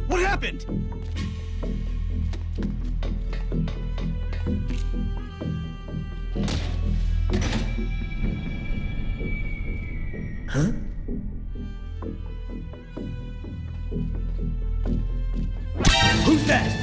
What happened? Huh? Who's that?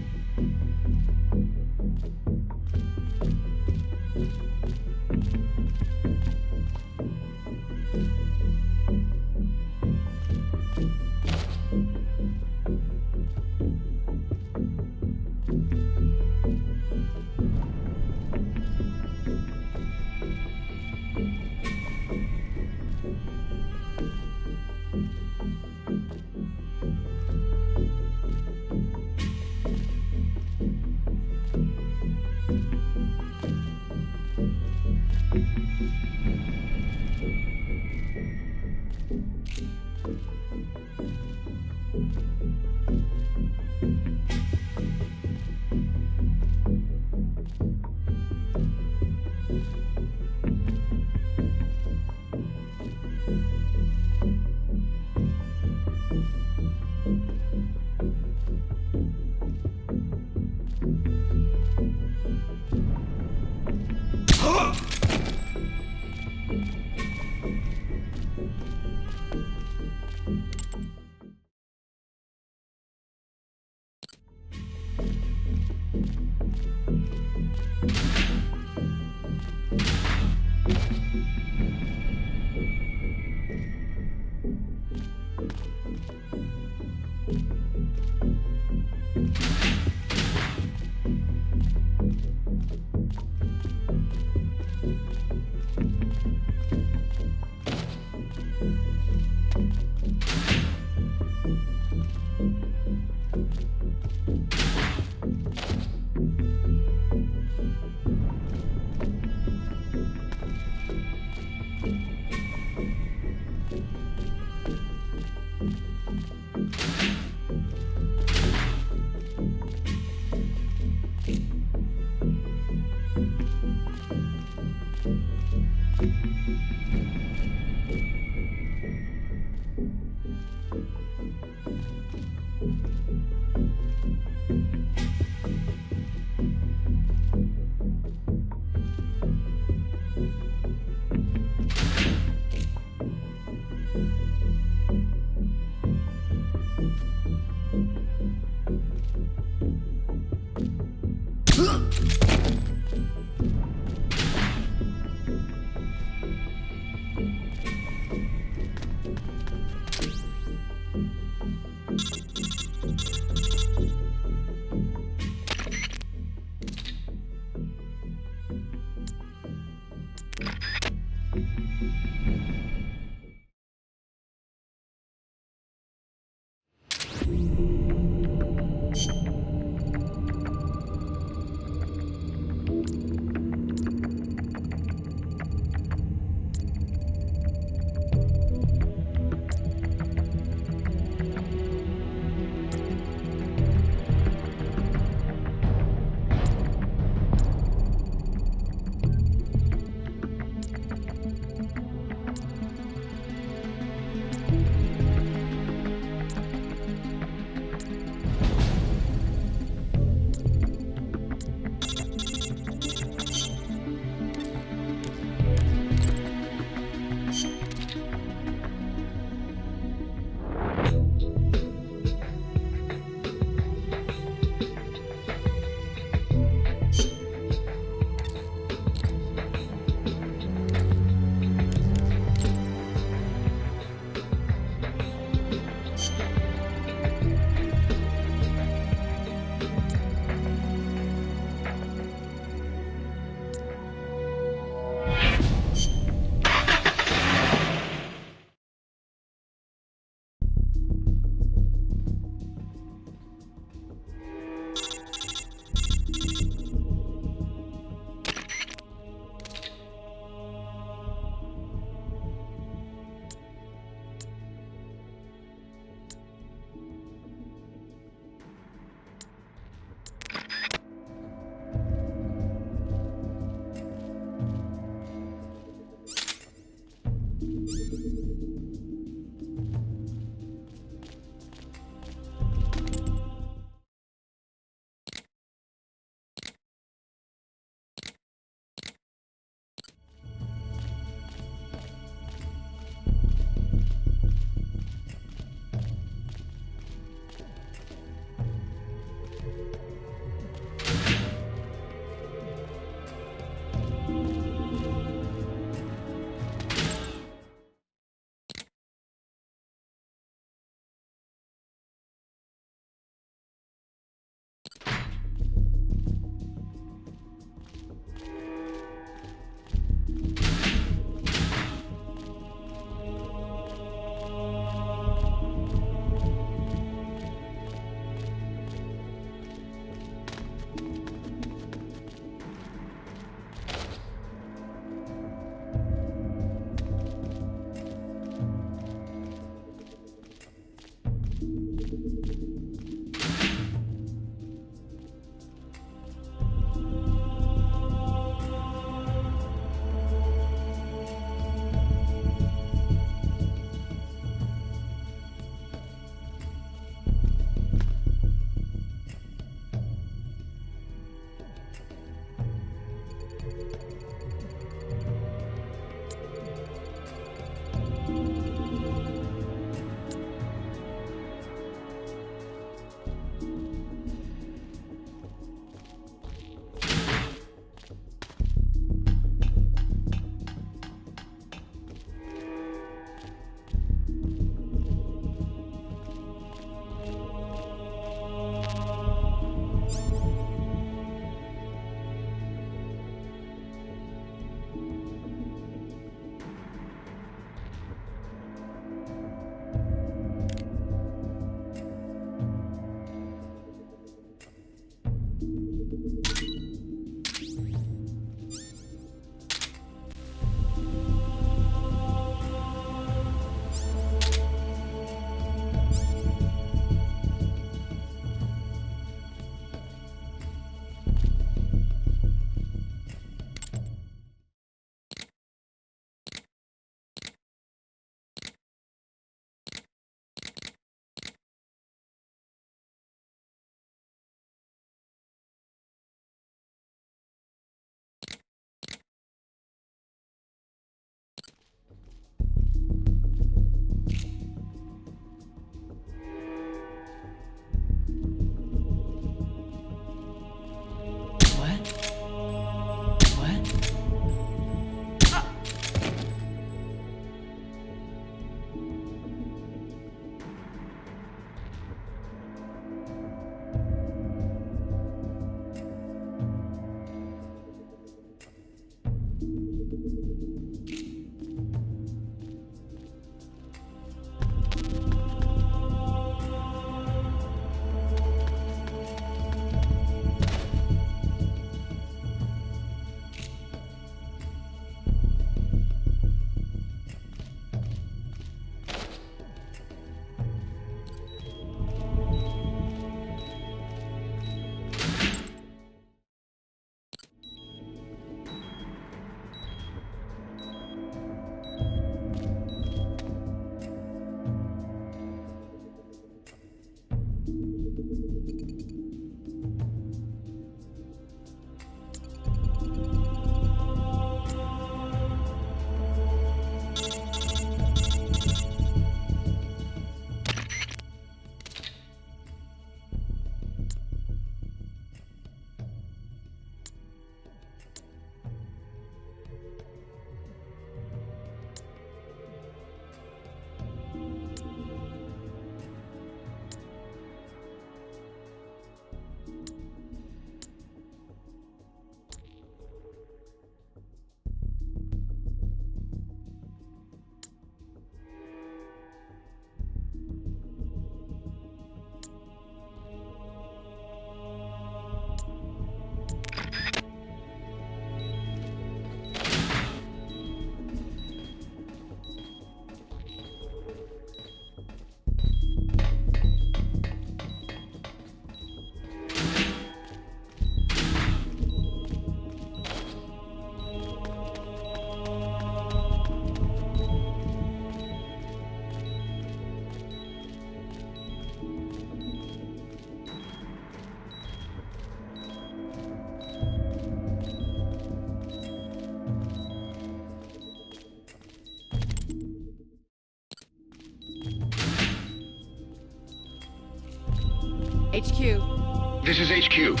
HQ, This is HQ.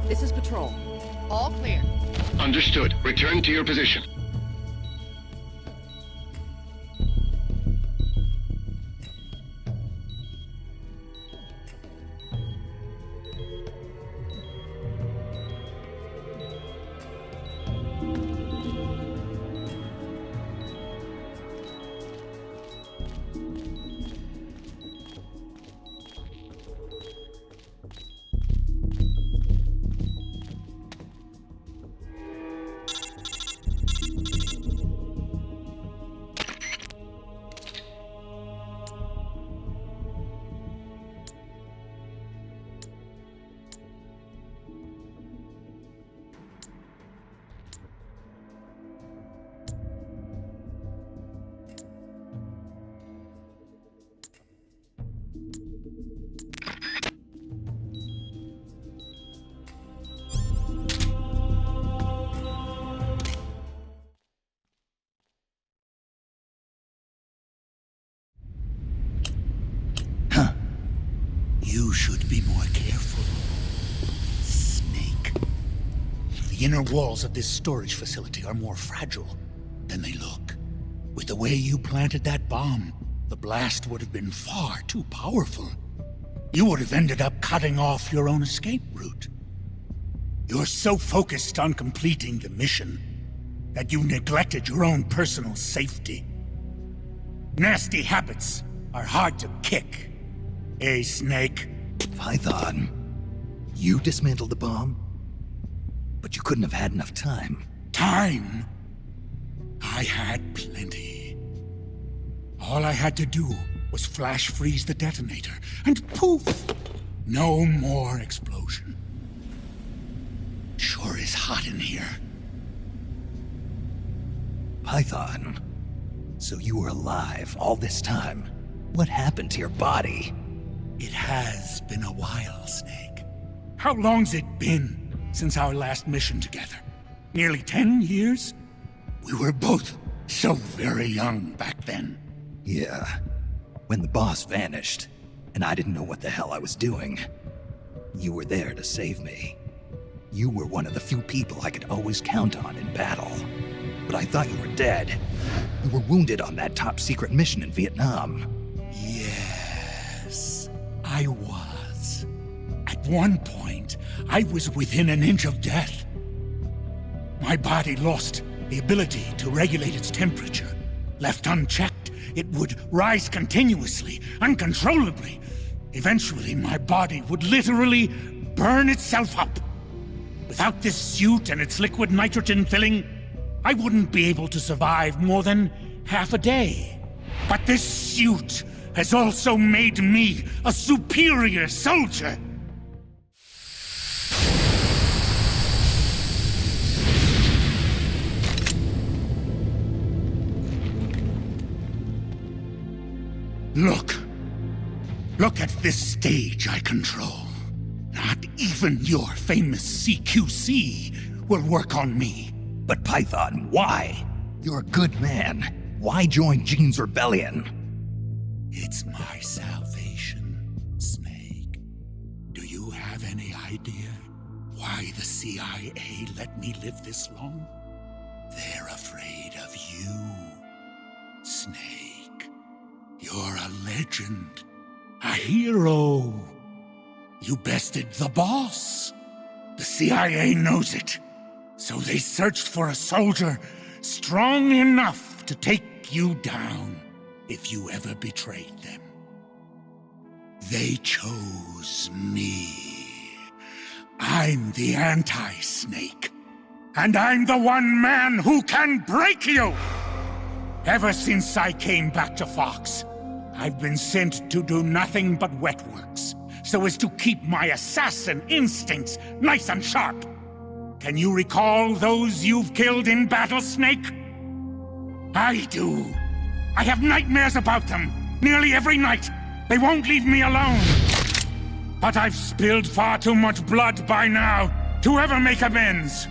this is Patrol. All clear. Understood. Return to your position. You should be more careful, Snake. The inner walls of this storage facility are more fragile than they look. With the way you planted that bomb, the blast would have been far too powerful. You would have ended up cutting off your own escape route. You're so focused on completing the mission that you neglected your own personal safety. Nasty habits are hard to kick. Hey, Snake. Python, you dismantled the bomb, but you couldn't have had enough time. Time? I had plenty. All I had to do was flash freeze the detonator, and poof! No more explosion. Sure is hot in here. Python, so you were alive all this time. What happened to your body? It has been a while, Snake. How long's it been since our last mission together? Nearly 10 years? We were both so very young back then. Yeah, when the boss vanished, and I didn't know what the hell I was doing. You were there to save me. You were one of the few people I could always count on in battle. But I thought you were dead. You were wounded on that top-secret mission in Vietnam. Yes, I was. At one point, I was within an inch of death. My body lost the ability to regulate its temperature. Left unchecked, it would rise continuously, uncontrollably. Eventually, my body would literally burn itself up. Without this suit and its liquid nitrogen filling, I wouldn't be able to survive more than half a day. But this suit has also made me a superior soldier. Look at this stage I control. Not even your famous CQC will work on me. But Python, why? You're a good man. Why join Gene's rebellion? It's my salvation, Snake. Do you have any idea why the CIA let me live this long? They're afraid of you, Snake. You're a legend. A hero. You bested the boss. The CIA knows it. So they searched for a soldier strong enough to take you down if you ever betrayed them. They chose me. I'm the anti-Snake. And I'm the one man who can break you! Ever since I came back to Fox, I've been sent to do nothing but wet works, so as to keep my assassin instincts nice and sharp. Can you recall those you've killed in battle, Snake? I do. I have nightmares about them, nearly every night. They won't leave me alone. But I've spilled far too much blood by now to ever make amends.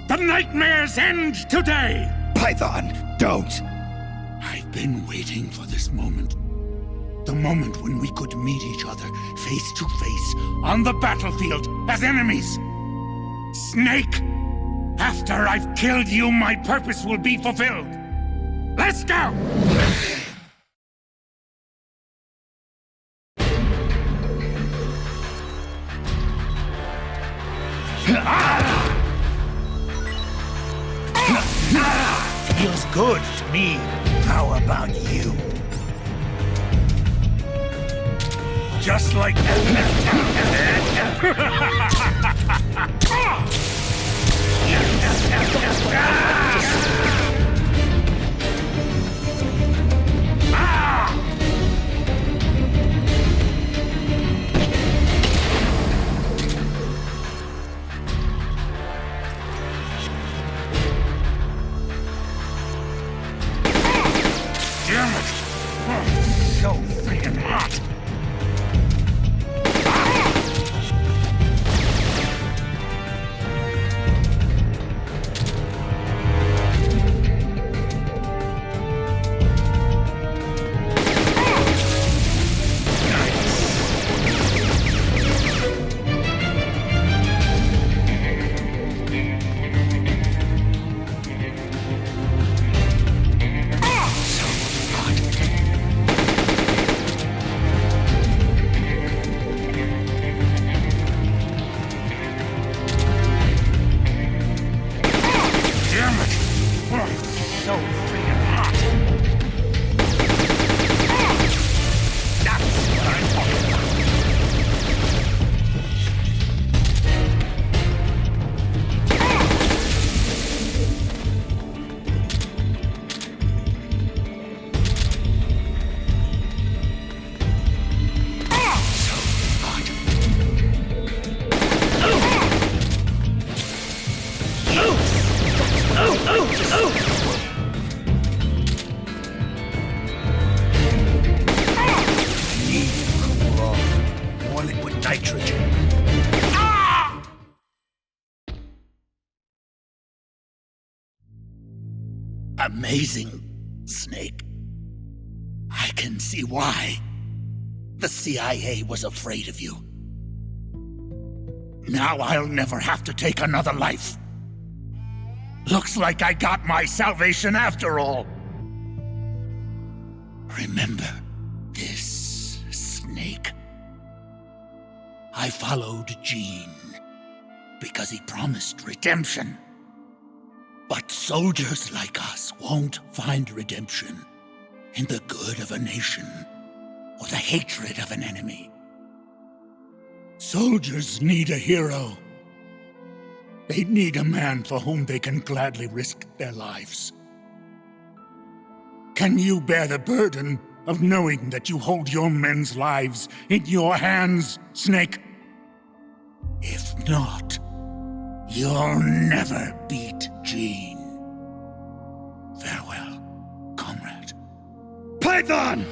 The nightmares end today! Python, don't! I've been waiting for this moment. The moment when we could meet each other face to face on the battlefield as enemies. Snake! After I've killed you, my purpose will be fulfilled. Let's go! Feels good to me. How about you? Just like Damn it! So freaking hot! So freaking hot! That's what I'm talking about! So hot! More liquid nitrogen. Amazing, Snake. I can see why the CIA was afraid of you. Now I'll never have to take another life. Looks like I got my salvation after all. Remember this, Snake? I followed Gene because he promised redemption. But soldiers like us won't find redemption in the good of a nation or the hatred of an enemy. Soldiers need a hero. They need a man for whom they can gladly risk their lives. Can you bear the burden of knowing that you hold your men's lives in your hands, Snake? If not, you'll never beat Gene. Farewell, comrade. Python!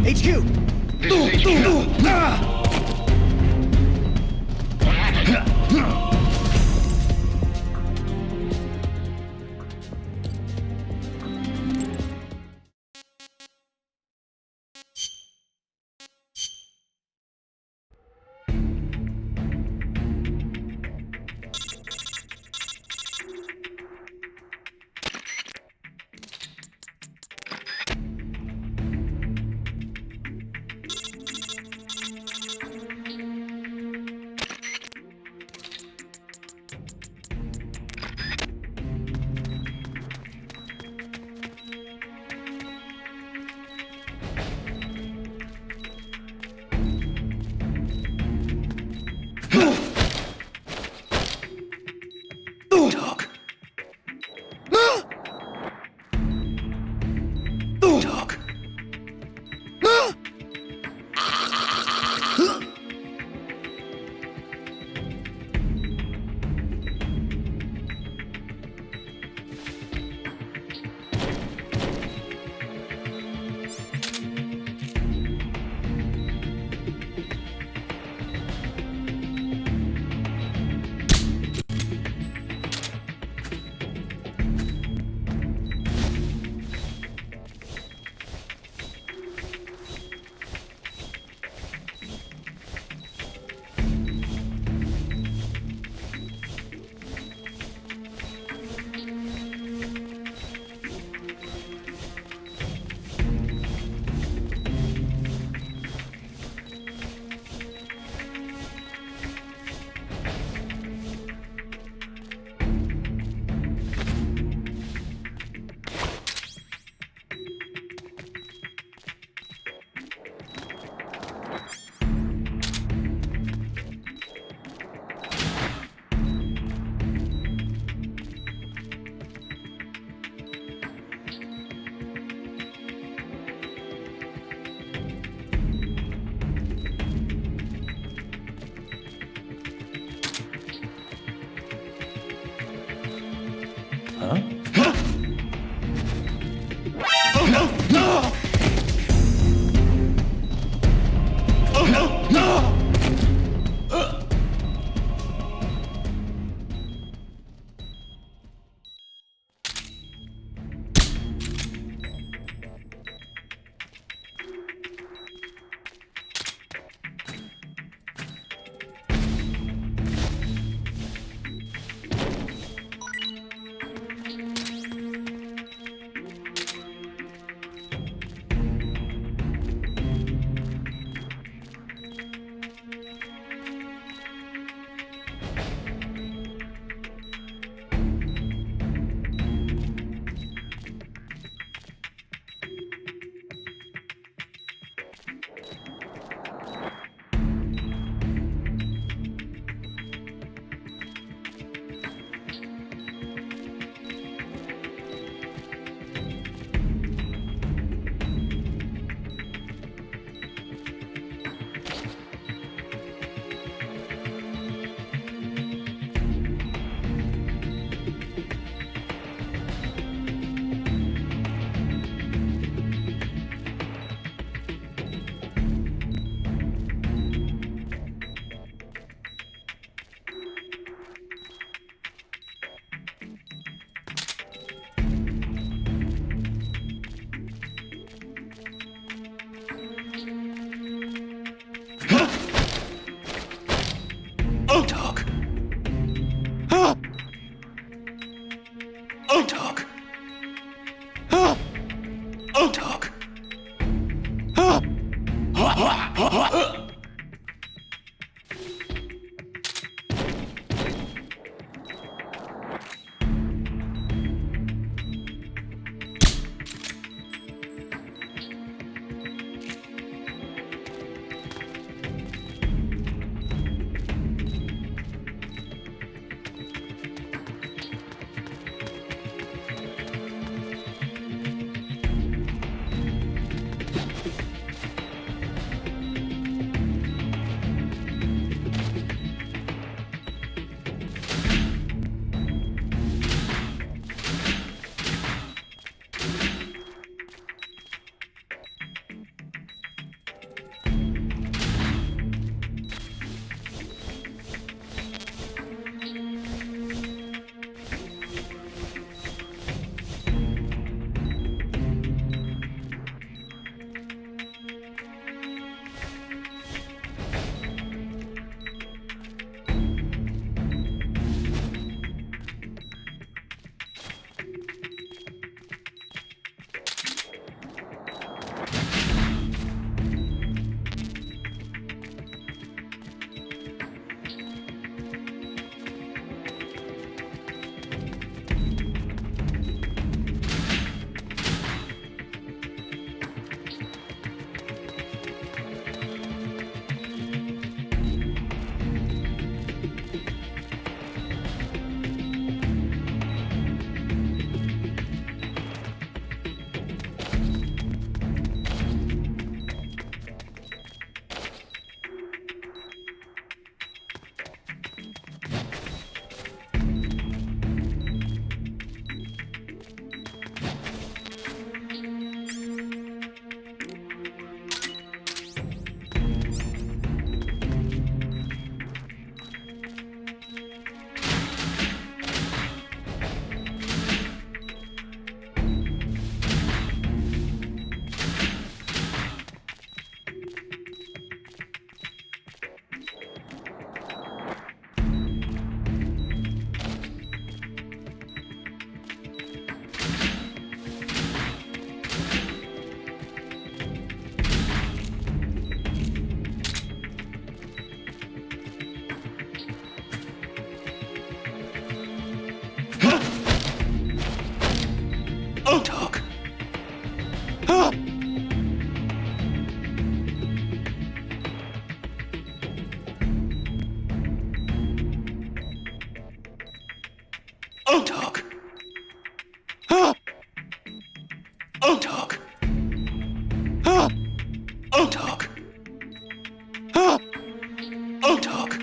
HQ! This is HQ. What happened? Dog. Dog. Huh? Oh no! No! Oh no! No! Otok. Otok. Otok. Otok. Otok.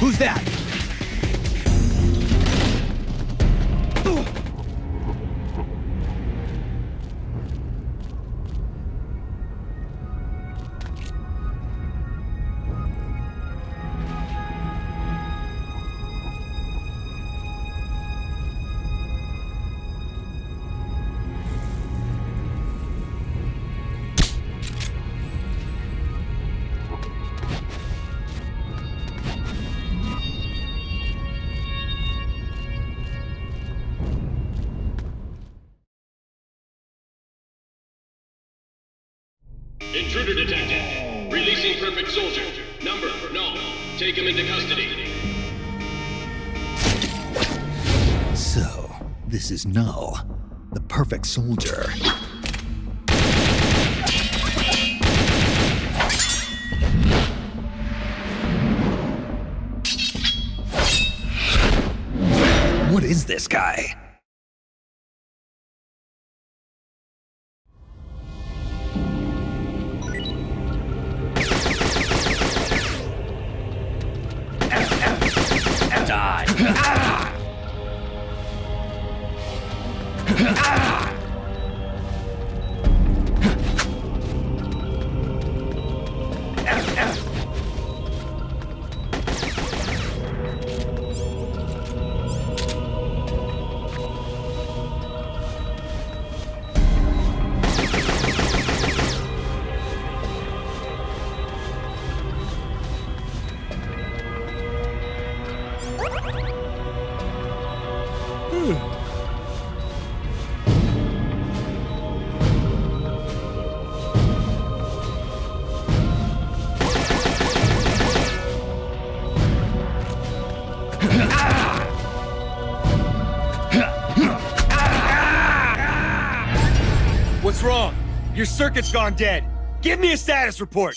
Who's that? Intruder detected. Releasing Perfect Soldier. Number, no. Take him into custody. So, this is Null, the Perfect Soldier. What is this guy? What's wrong? Your circuit's gone dead. Give me a status report.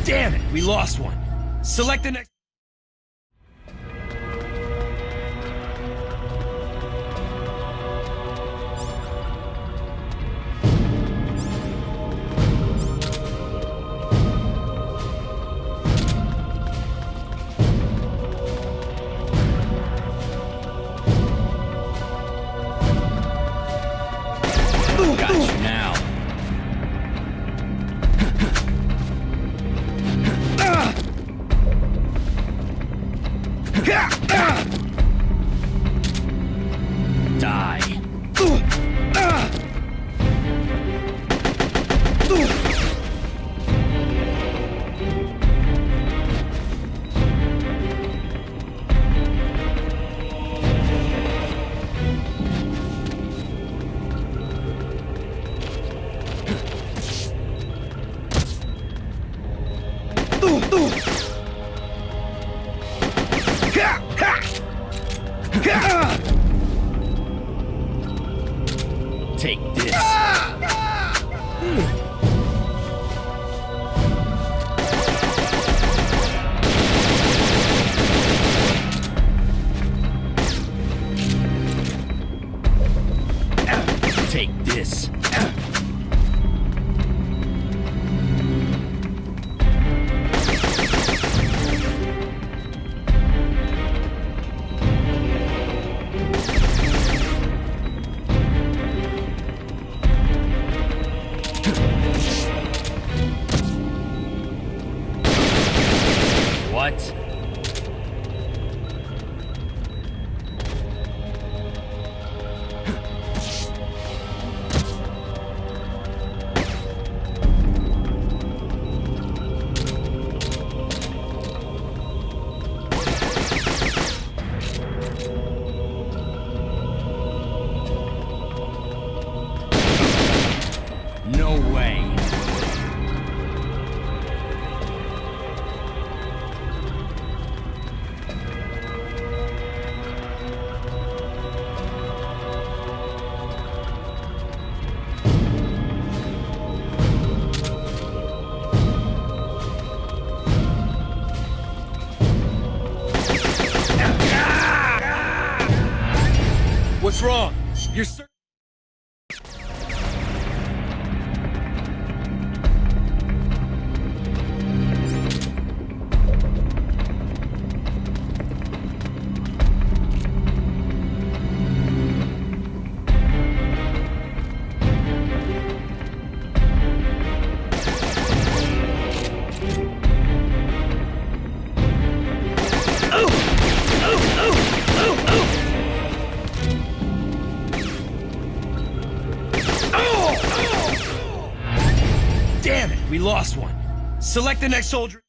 Damn it, we lost one. Select the next. Got you now. Die. Take this. No way. What's wrong? You're Damn it, we lost one. Select the next soldier.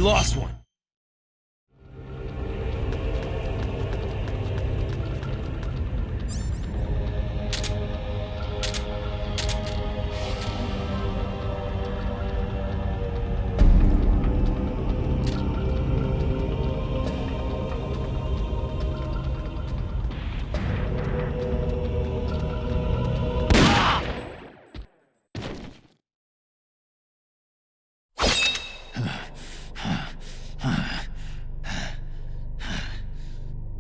lost one.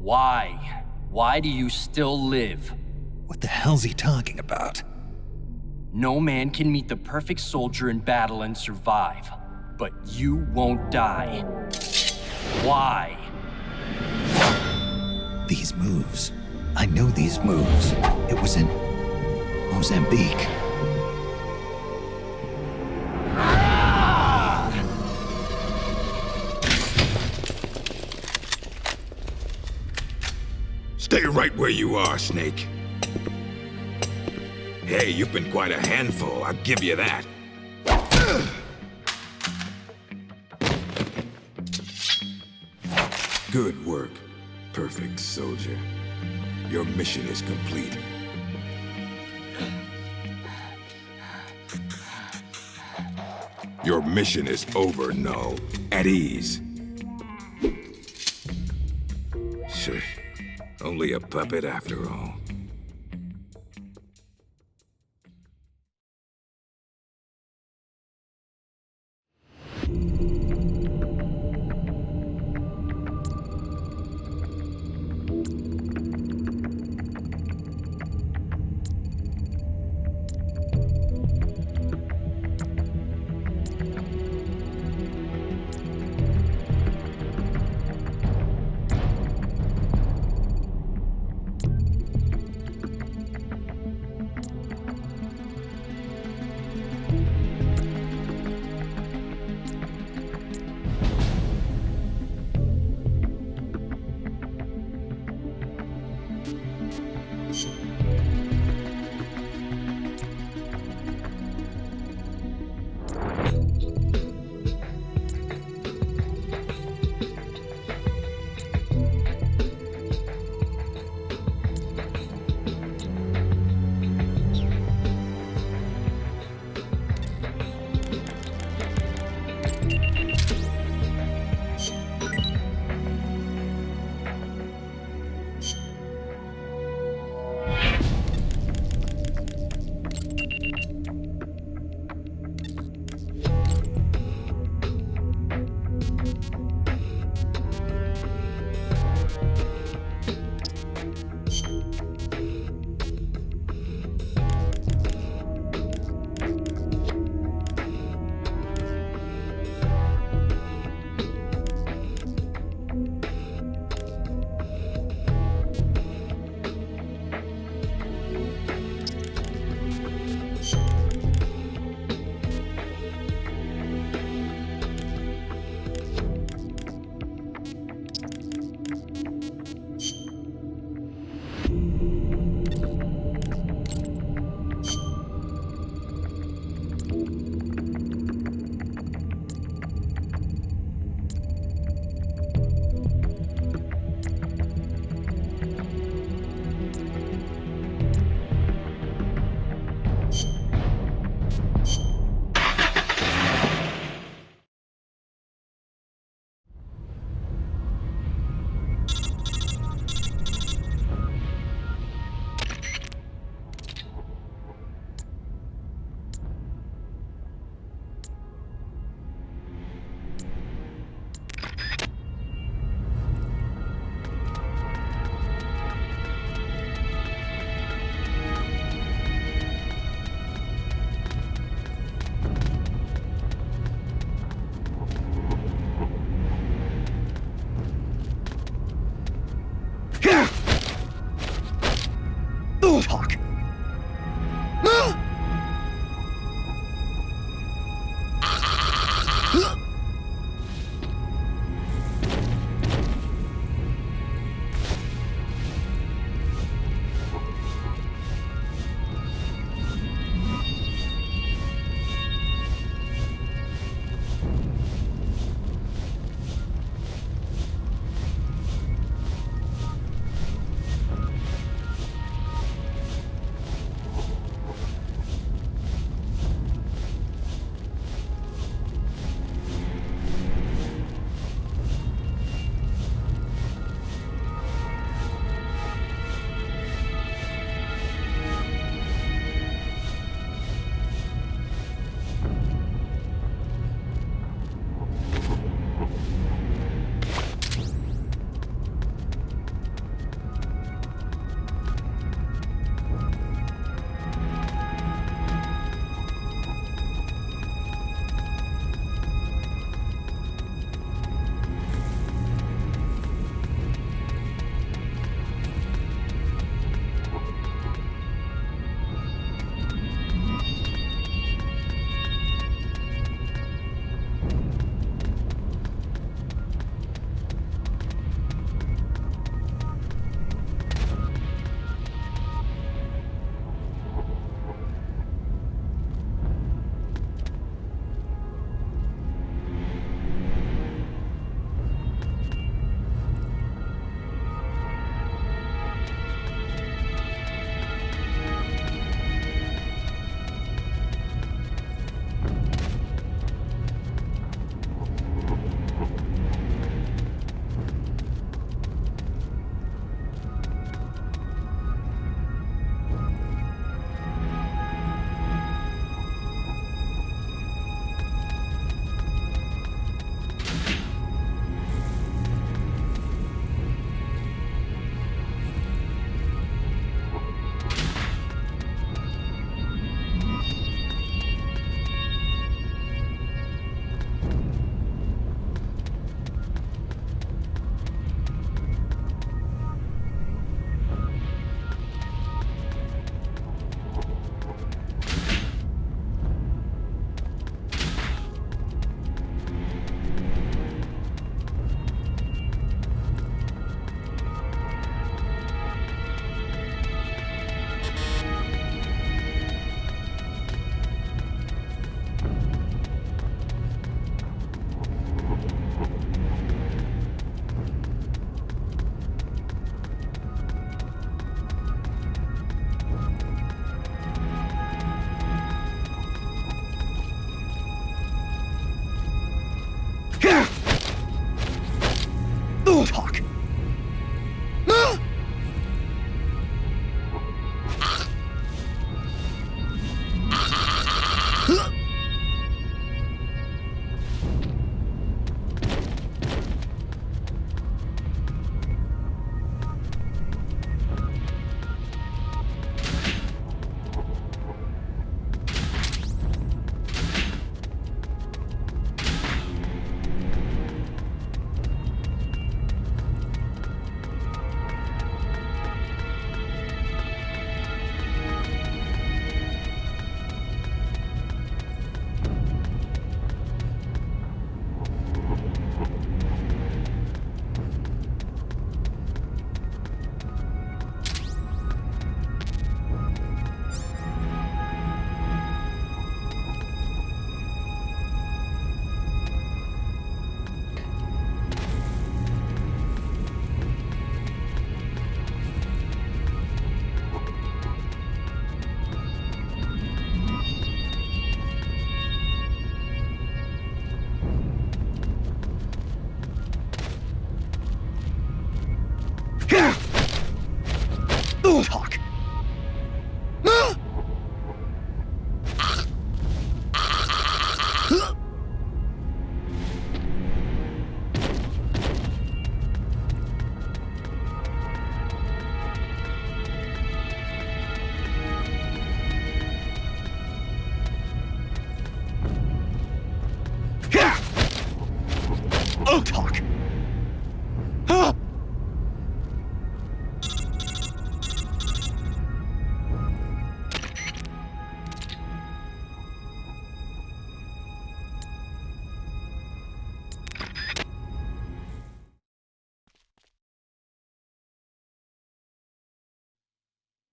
Why? Why do you still live? What the hell's he talking about? No man can meet the perfect soldier in battle and survive. But you won't die. Why? These moves. I know these moves. It was in Mozambique. Stay right where you are, Snake. Hey, you've been quite a handful, I'll give you that. Good work, perfect soldier. Your mission is complete. Your mission is over, Null. At ease. Sure. Only a puppet after all.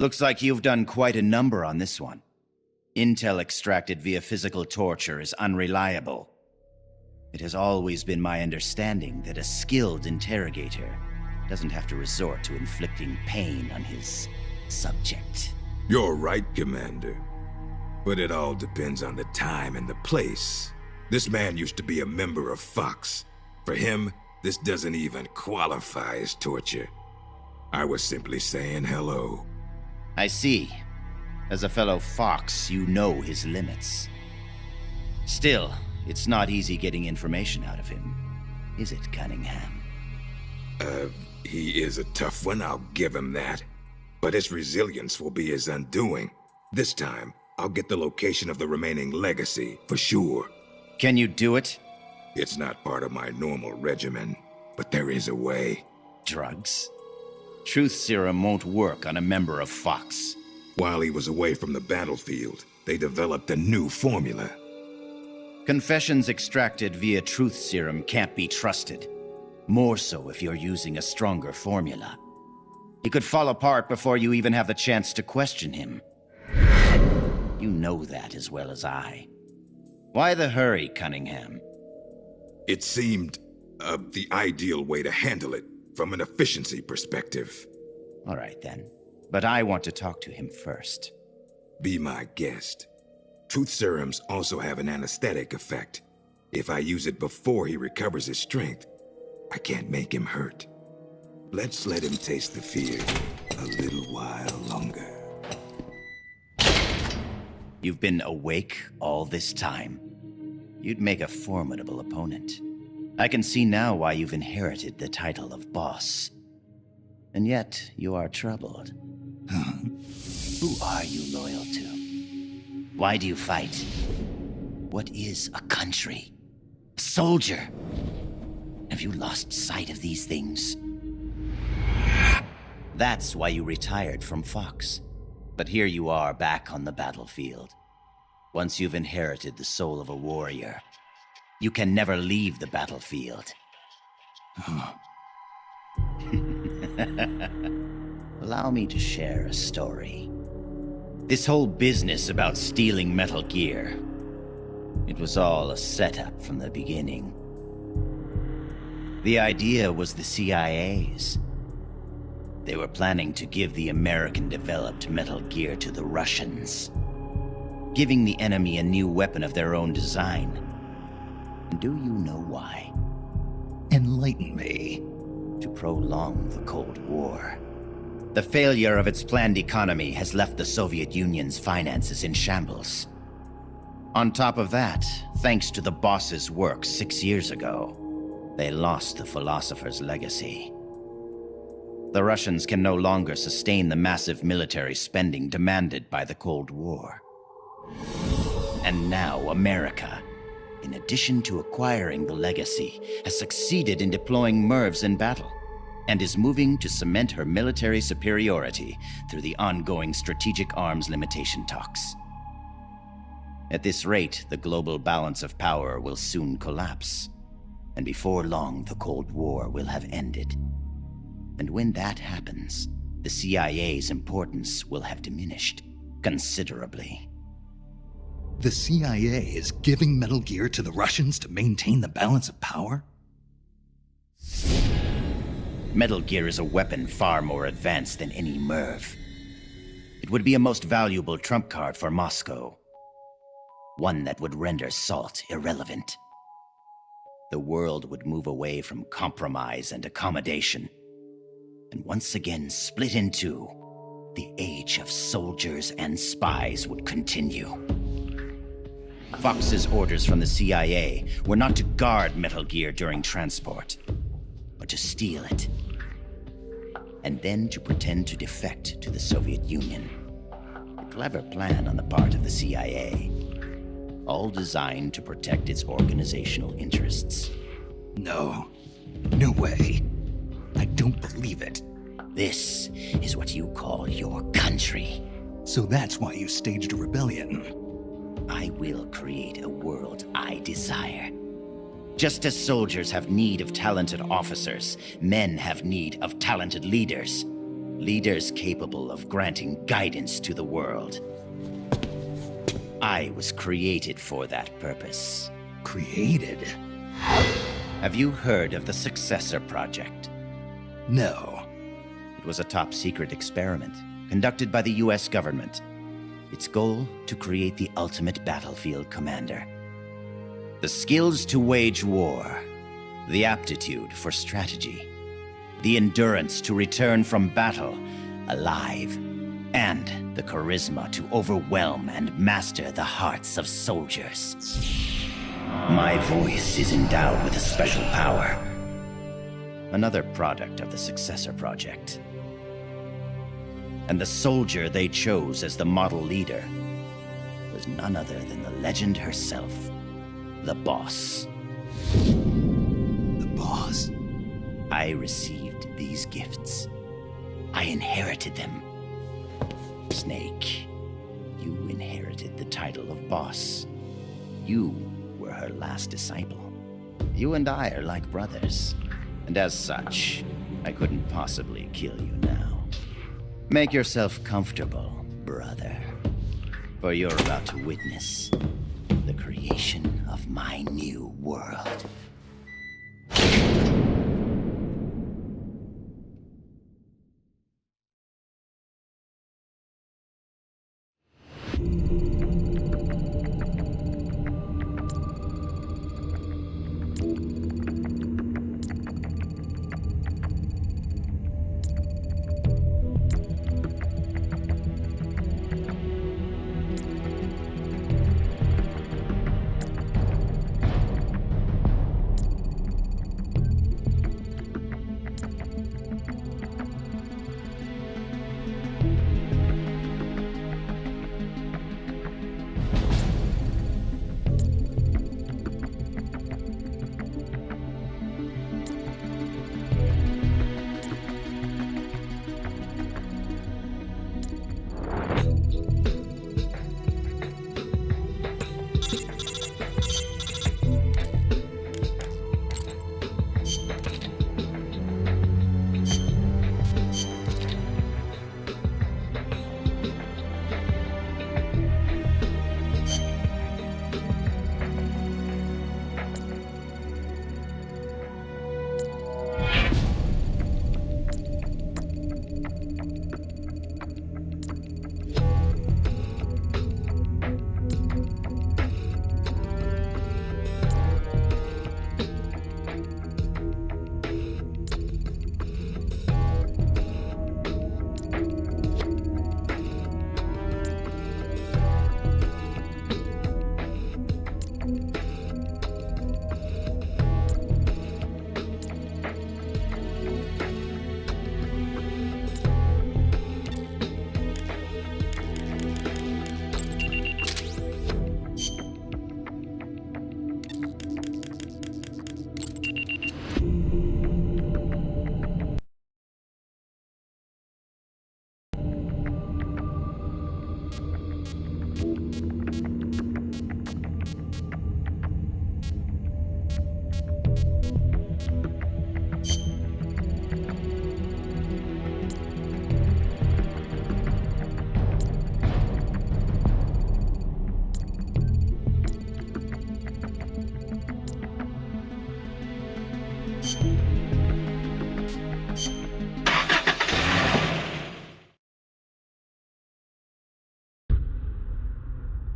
Looks like you've done quite a number on this one. Intel extracted via physical torture is unreliable. It has always been my understanding that a skilled interrogator doesn't have to resort to inflicting pain on his subject. You're right, Commander. But it all depends on the time and the place. This man used to be a member of Fox. For him, this doesn't even qualify as torture. I was simply saying hello. I see. As a fellow Fox, you know his limits. Still, it's not easy getting information out of him, is it, Cunningham? He is a tough one, I'll give him that. But his resilience will be his undoing. This time, I'll get the location of the remaining legacy, for sure. Can you do it? It's not part of my normal regimen, but there is a way. Drugs? Truth serum won't work on a member of Fox. While he was away from the battlefield, they developed a new formula. Confessions extracted via truth serum can't be trusted. More so if you're using a stronger formula. He could fall apart before you even have the chance to question him. You know that as well as I. Why the hurry, Cunningham? It seemed the ideal way to handle it, from an efficiency perspective. All right then. But I want to talk to him first. Be my guest. Truth serums also have an anesthetic effect. If I use it before he recovers his strength, I can't make him hurt. Let's let him taste the fear a little while longer. You've been awake all this time. You'd make a formidable opponent. I can see now why you've inherited the title of boss. And yet, you are troubled. Who are you loyal to? Why do you fight? What is a country? A soldier? Have you lost sight of these things? That's why you retired from Fox. But here you are back on the battlefield. Once you've inherited the soul of a warrior, you can never leave the battlefield. Allow me to share a story. This whole business about stealing Metal Gear, it was all a setup from the beginning. The idea was the CIA's. They were planning to give the American-developed Metal Gear to the Russians, giving the enemy a new weapon of their own design. And do you know why? Enlighten me. To prolong the Cold War. The failure of its planned economy has left the Soviet Union's finances in shambles. On top of that, thanks to the boss's work 6 years ago, they lost the philosopher's legacy. The Russians can no longer sustain the massive military spending demanded by the Cold War. And now America, in addition to acquiring the legacy, has succeeded in deploying MIRVs in battle, and is moving to cement her military superiority through the ongoing strategic arms limitation talks. At this rate, the global balance of power will soon collapse, and before long the Cold War will have ended. And when that happens, the CIA's importance will have diminished considerably. The CIA is giving Metal Gear to the Russians to maintain the balance of power? Metal Gear is a weapon far more advanced than any MIRV. It would be a most valuable trump card for Moscow. One that would render SALT irrelevant. The world would move away from compromise and accommodation, and once again split in two. The age of soldiers and spies would continue. Fox's orders from the CIA were not to guard Metal Gear during transport, but to steal it, and then to pretend to defect to the Soviet Union. A clever plan on the part of the CIA, all designed to protect its organizational interests. No. No way. I don't believe it. This is what you call your country. So that's why you staged a rebellion. I will create a world I desire. Just as soldiers have need of talented officers, men have need of talented leaders. Leaders capable of granting guidance to the world. I was created for that purpose. Created? Have you heard of the Successor Project? No. It was a top-secret experiment conducted by the US government. Its goal, to create the ultimate battlefield commander. The skills to wage war, the aptitude for strategy, the endurance to return from battle alive, and the charisma to overwhelm and master the hearts of soldiers. My voice is endowed with a special power. Another product of the Successor Project. And the soldier they chose as the model leader was none other than the legend herself, the Boss. The Boss? I received these gifts. I inherited them. Snake, you inherited the title of Boss. You were her last disciple. You and I are like brothers. And as such, I couldn't possibly kill you now. Make yourself comfortable, brother. For you're about to witness the creation of my new world.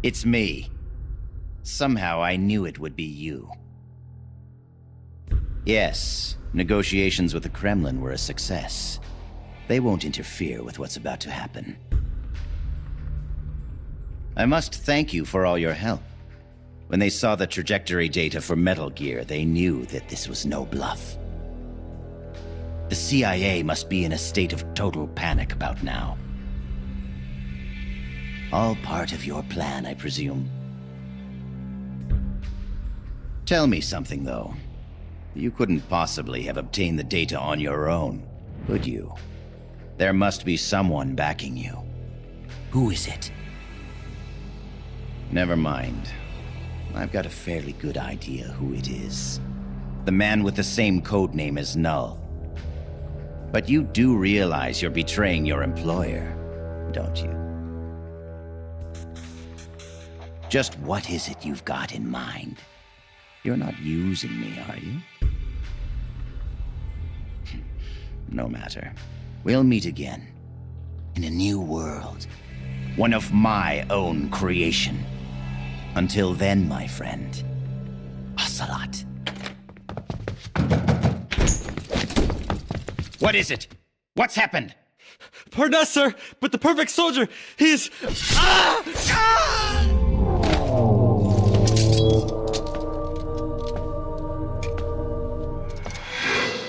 It's me. Somehow I knew it would be you. Yes, negotiations with the Kremlin were a success. They won't interfere with what's about to happen. I must thank you for all your help. When they saw the trajectory data for Metal Gear, they knew that this was no bluff. The CIA must be in a state of total panic about now. All part of your plan, I presume. Tell me something, though. You couldn't possibly have obtained the data on your own, could you? There must be someone backing you. Who is it? Never mind. I've got a fairly good idea who it is. The man with the same codename as Null. But you do realize you're betraying your employer, don't you? Just what is it you've got in mind? You're not using me, are you? No matter. We'll meet again. In a new world. One of my own creation. Until then, my friend. Ocelot. What is it? What's happened? Pardon us, sir, but the perfect soldier, he's... Ah! Ah!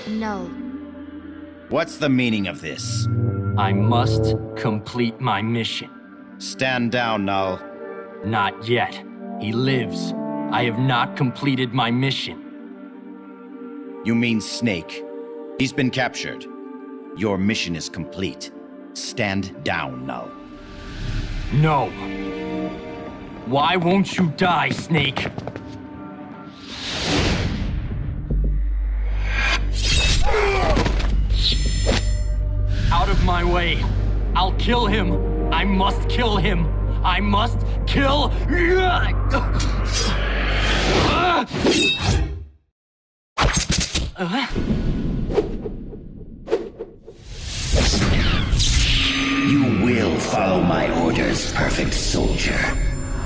No. What's the meaning of this? I must complete my mission. Stand down, Null. Not yet. He lives. I have not completed my mission. You mean Snake. He's been captured. Your mission is complete. Stand down, Null. No. Why won't you die, Snake? Out of my way. I'll kill him. I must kill him. I must kill... You will follow my orders, perfect soldier.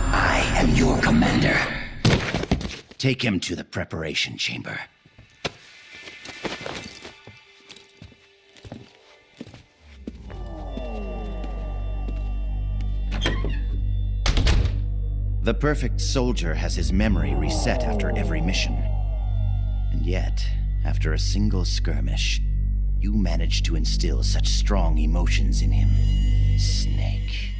I am your commander. Take him to the preparation chamber. The perfect soldier has his memory reset after every mission. And yet, after a single skirmish, you managed to instill such strong emotions in him, Snake.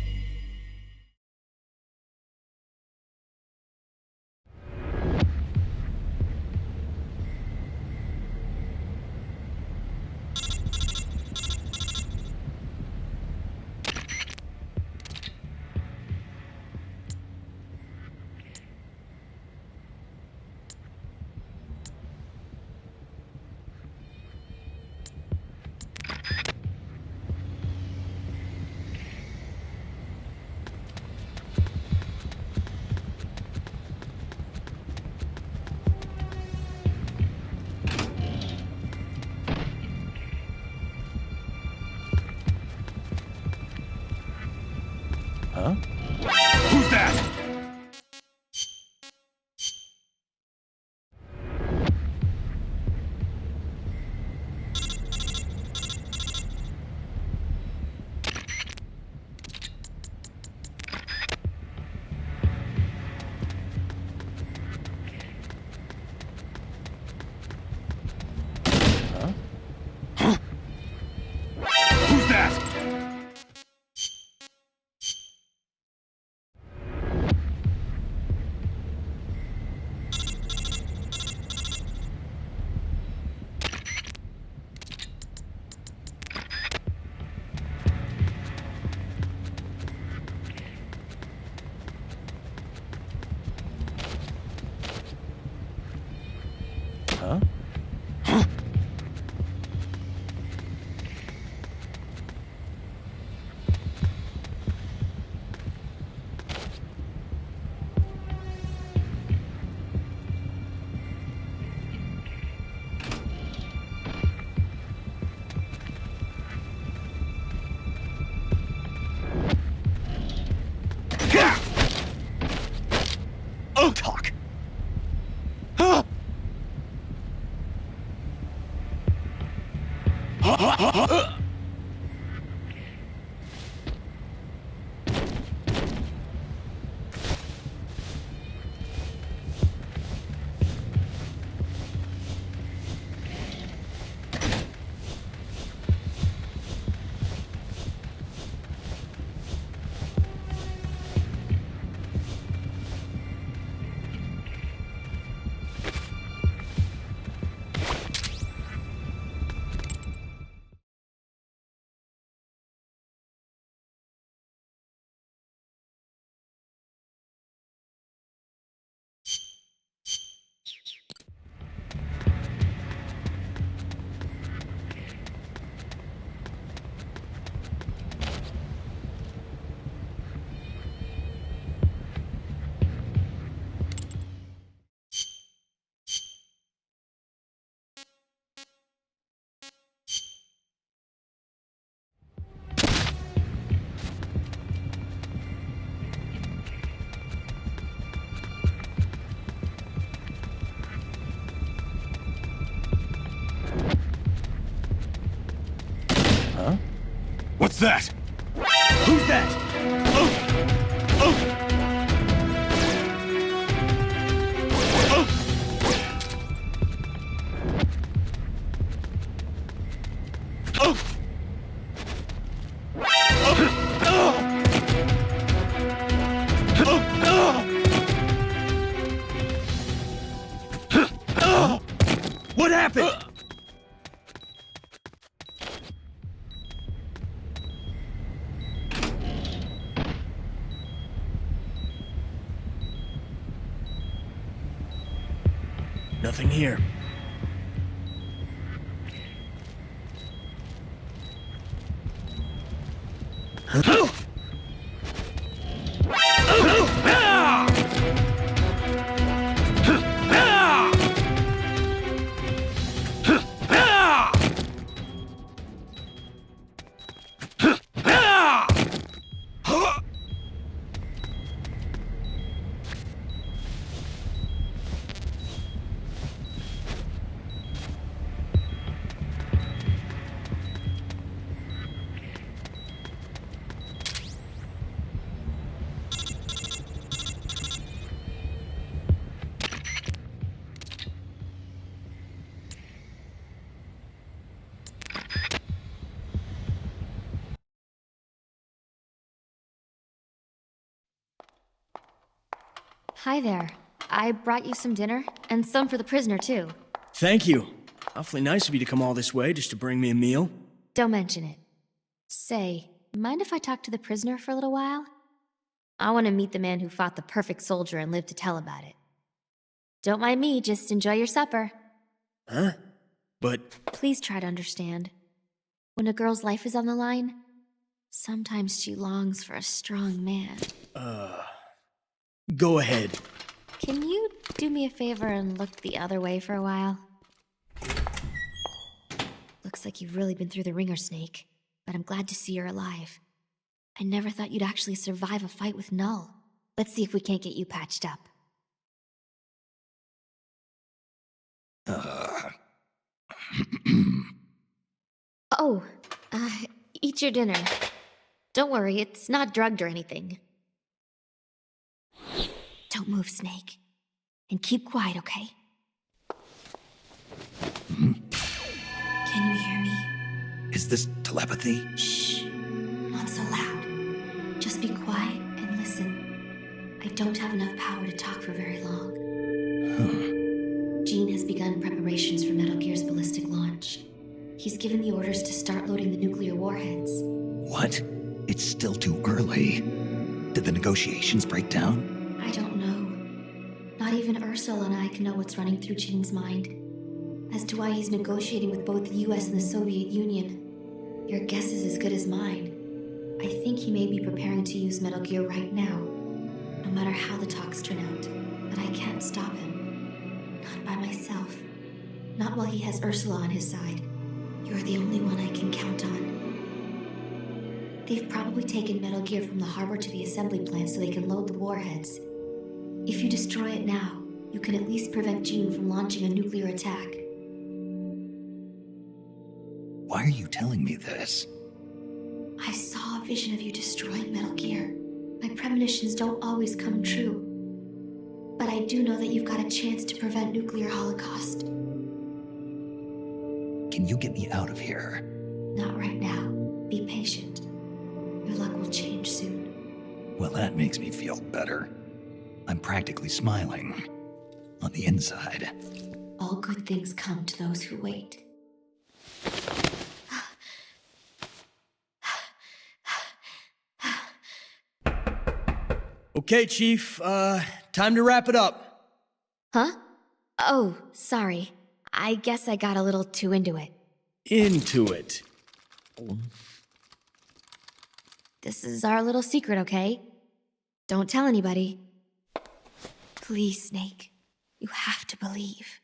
Who's that? Who's that? Talk. What's that? Who's that? What happened? Nothing here. Hi there. I brought you some dinner, and some for the prisoner, too. Thank you. Awfully nice of you to come all this way just to bring me a meal. Don't mention it. Say, mind if I talk to the prisoner for a little while? I want to meet the man who fought the perfect soldier and live to tell about it. Don't mind me, just enjoy your supper. Huh? But... Please try to understand. When a girl's life is on the line, sometimes she longs for a strong man. Go ahead. Can you do me a favor and look the other way for a while? Looks like you've really been through the ringer, Snake, but I'm glad to see you're alive. I never thought you'd actually survive a fight with Null. Let's see if we can't get you patched up. Eat your dinner. Don't worry, it's not drugged or anything. Don't move, Snake. And keep quiet, okay? Can you hear me? Is this telepathy? Shh. Not so loud. Just be quiet and listen. I don't have enough power to talk for very long. Gene has begun preparations for Metal Gear's ballistic launch. He's given the orders to start loading the nuclear warheads. What? It's still too early. Did the negotiations break down? I don't know. Not even Ursula and I can know what's running through Gene's mind. As to why he's negotiating with both the US and the Soviet Union, your guess is as good as mine. I think he may be preparing to use Metal Gear right now, no matter how the talks turn out. But I can't stop him. Not by myself. Not while he has Ursula on his side. You're the only one I can count on. They've probably taken Metal Gear from the harbor to the assembly plant so they can load the warheads. If you destroy it now, you can at least prevent Gene from launching a nuclear attack. Why are you telling me this? I saw a vision of you destroying Metal Gear. My premonitions don't always come true. But I do know that you've got a chance to prevent nuclear holocaust. Can you get me out of here? Not right now. Be patient. Your luck will change soon. Well, that makes me feel better. I'm practically smiling. On the inside. All good things come to those who wait. Okay, Chief, time to wrap it up. Huh? Oh, sorry. I guess I got a little too into it. Into it. This is our little secret, okay? Don't tell anybody. Please, Snake. You have to believe.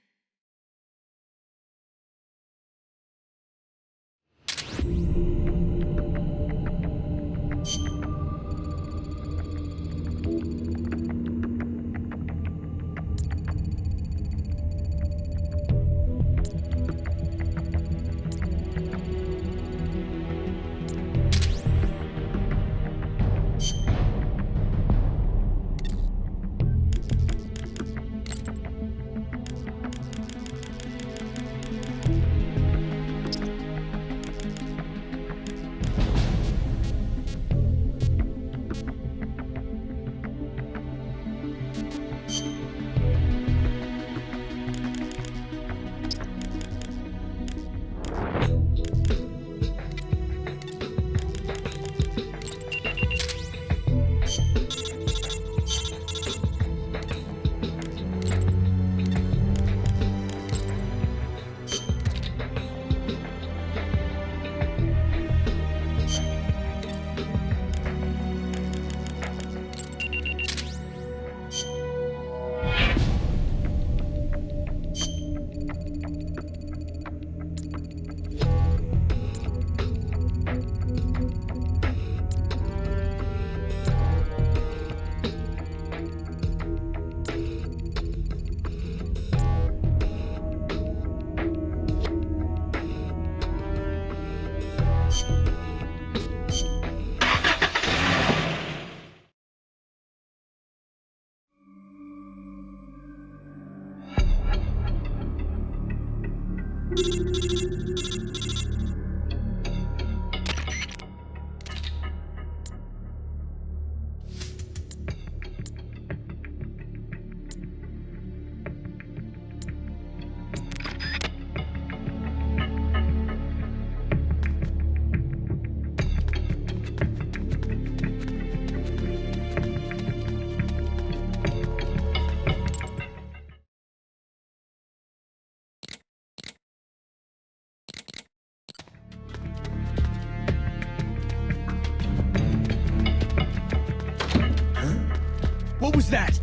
What was that?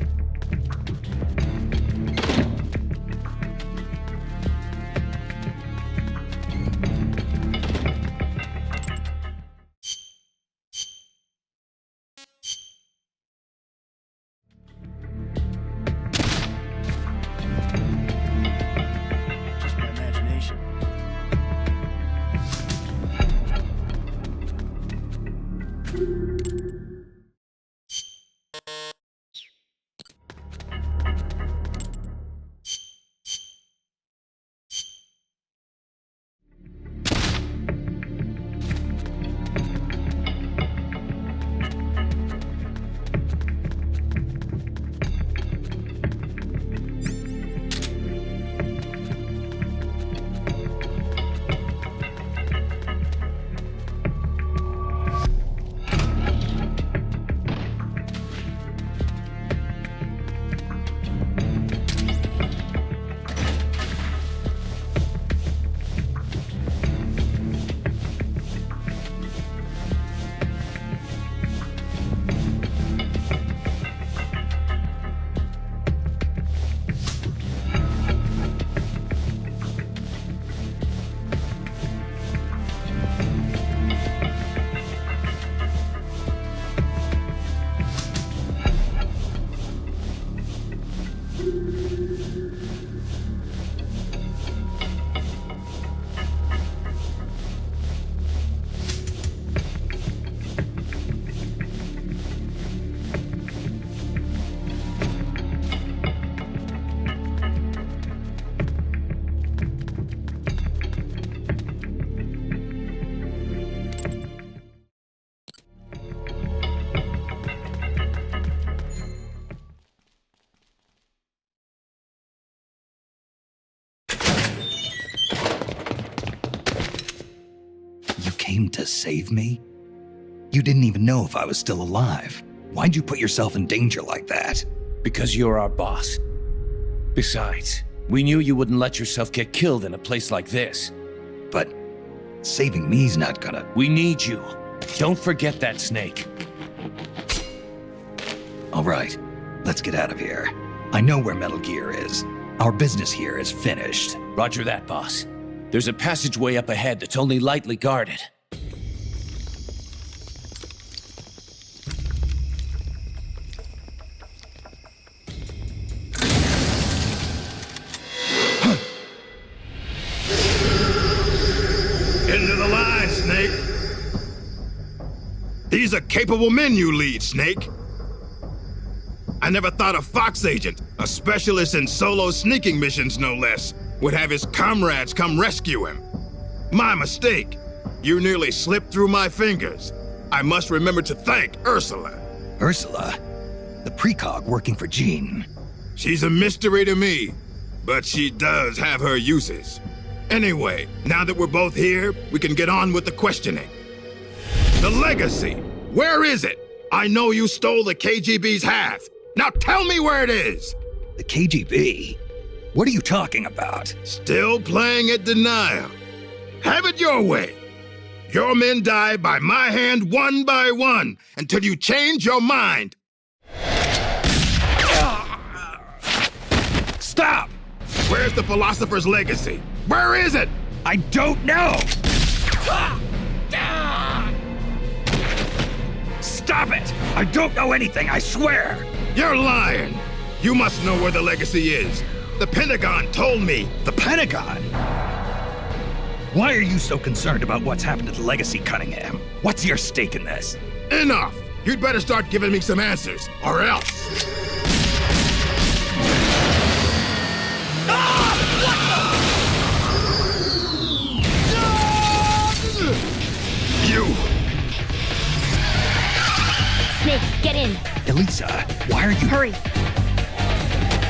Just my imagination. Came to save me? You didn't even know if I was still alive. Why'd you put yourself in danger like that? Because you're our boss. Besides, we knew you wouldn't let yourself get killed in a place like this. But saving me's not gonna... We need you. Don't forget that, Snake. All right, let's get out of here. I know where Metal Gear is. Our business here is finished. Roger that, boss. There's a passageway up ahead that's only lightly guarded. Into the line, Snake. These are capable men you lead, Snake. I never thought a Fox agent, a specialist in solo sneaking missions no less, would have his comrades come rescue him. My mistake. You nearly slipped through my fingers. I must remember to thank Ursula. Ursula? The precog working for Jean. She's a mystery to me, but she does have her uses. Anyway, now that we're both here, we can get on with the questioning. The legacy, where is it? I know you stole the KGB's half. Now tell me where it is! The KGB? What are you talking about? Still playing at denial. Have it your way. Your men die by my hand one by one until you change your mind. Stop! Where's the philosopher's legacy? Where is it? I don't know! Stop it! I don't know anything, I swear! You're lying! You must know where the legacy is. The Pentagon told me. The Pentagon? Why are you so concerned about what's happened to the legacy, Cunningham? What's your stake in this? Enough! You'd better start giving me some answers, or else. You! Snake, get in. Elisa, why are you— Hurry.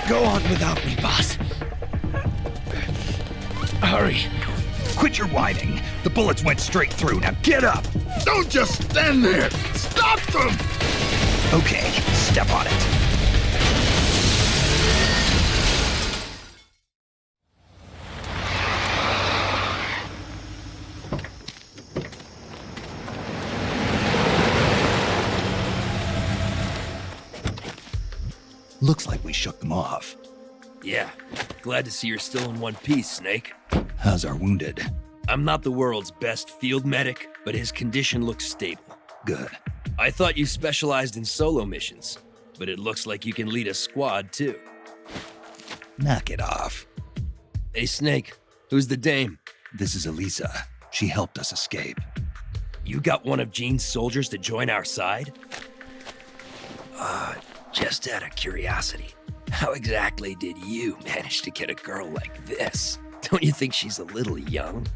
Go on without me, boss. Hurry. Quit your whining. The bullets went straight through. Now get up! Don't just stand there! Stop them! Okay, step on it. Looks like we shook them off. Yeah, glad to see you're still in one piece, Snake. How's our wounded? I'm not the world's best field medic, but his condition looks stable. Good. I thought you specialized in solo missions, but it looks like you can lead a squad too. Knock it off. Hey Snake, who's the dame? This is Elisa. She helped us escape. You got one of Jean's soldiers to join our side? Just out of curiosity, how exactly did you manage to get a girl like this? Don't you think she's a little young?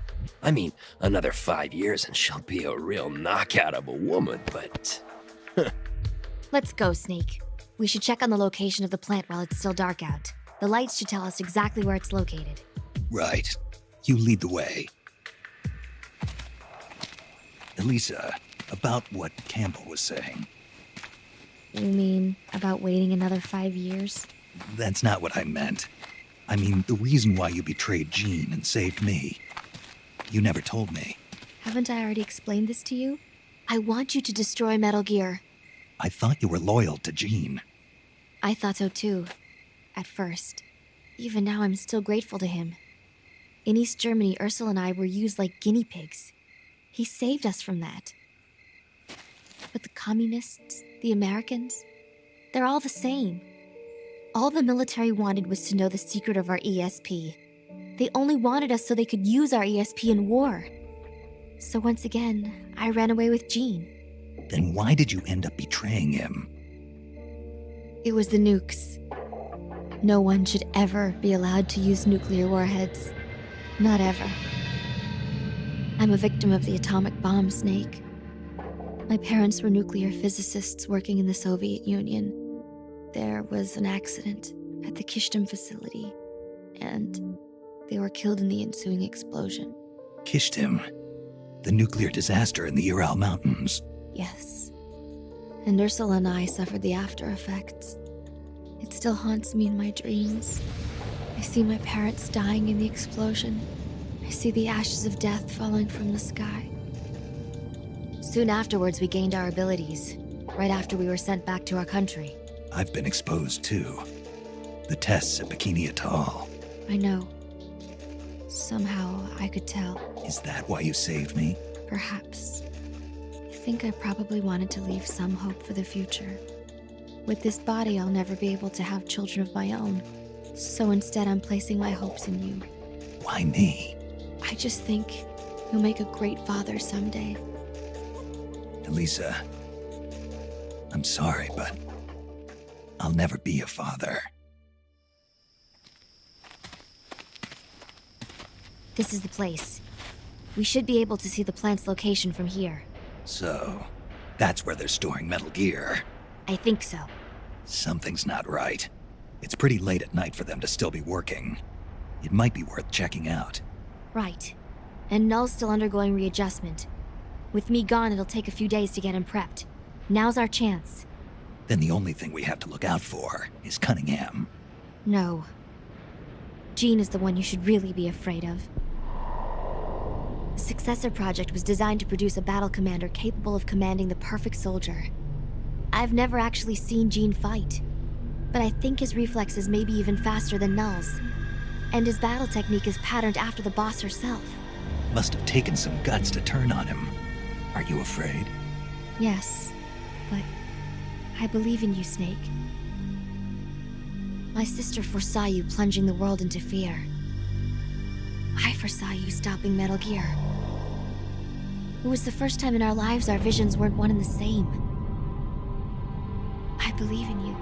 I mean, another 5 years and she'll be a real knockout of a woman, but... Let's go, Snake. We should check on the location of the plant while it's still dark out. The lights should tell us exactly where it's located. Right. You lead the way. Elisa, about what Campbell was saying. You mean about waiting another 5 years? That's not what I meant. I mean, the reason why you betrayed Jean and saved me. You never told me. Haven't I already explained this to you? I want you to destroy Metal Gear. I thought you were loyal to Jean. I thought so too. At first. Even now, I'm still grateful to him. In East Germany, Ursula and I were used like guinea pigs. He saved us from that. But the communists, the Americans, they're all the same. All the military wanted was to know the secret of our ESP. They only wanted us so they could use our ESP in war. So once again, I ran away with Jean. Then why did you end up betraying him? It was the nukes. No one should ever be allowed to use nuclear warheads. Not ever. I'm a victim of the atomic bomb, Snake. My parents were nuclear physicists working in the Soviet Union. There was an accident at the Kishtim facility, and they were killed in the ensuing explosion. Kishtim? The nuclear disaster in the Ural Mountains. Yes. And Ursula and I suffered the after effects. It still haunts me in my dreams. I see my parents dying in the explosion. I see the ashes of death falling from the sky. Soon afterwards, we gained our abilities, right after we were sent back to our country. I've been exposed too. The tests at Bikini Atoll. I know. Somehow, I could tell. Is that why you saved me? Perhaps. I think I probably wanted to leave some hope for the future. With this body, I'll never be able to have children of my own. So instead, I'm placing my hopes in you. Why me? I just think you'll make a great father someday. Elisa, I'm sorry, but I'll never be a father. This is the place. We should be able to see the plant's location from here. So, that's where they're storing Metal Gear. I think so. Something's not right. It's pretty late at night for them to still be working. It might be worth checking out. Right. And Null's still undergoing readjustment. With me gone, it'll take a few days to get him prepped. Now's our chance. Then the only thing we have to look out for is Cunningham. No. Jean is the one you should really be afraid of. The Successor Project was designed to produce a battle commander capable of commanding the perfect soldier. I've never actually seen Jean fight, but I think his reflexes may be even faster than Null's. And his battle technique is patterned after the boss herself. Must have taken some guts to turn on him. Are you afraid? Yes, but I believe in you, Snake. My sister foresaw you plunging the world into fear. I foresaw you stopping Metal Gear. It was the first time in our lives our visions weren't one and the same. I believe in you.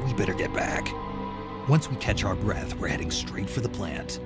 We better get back. Once we catch our breath, we're heading straight for the plant.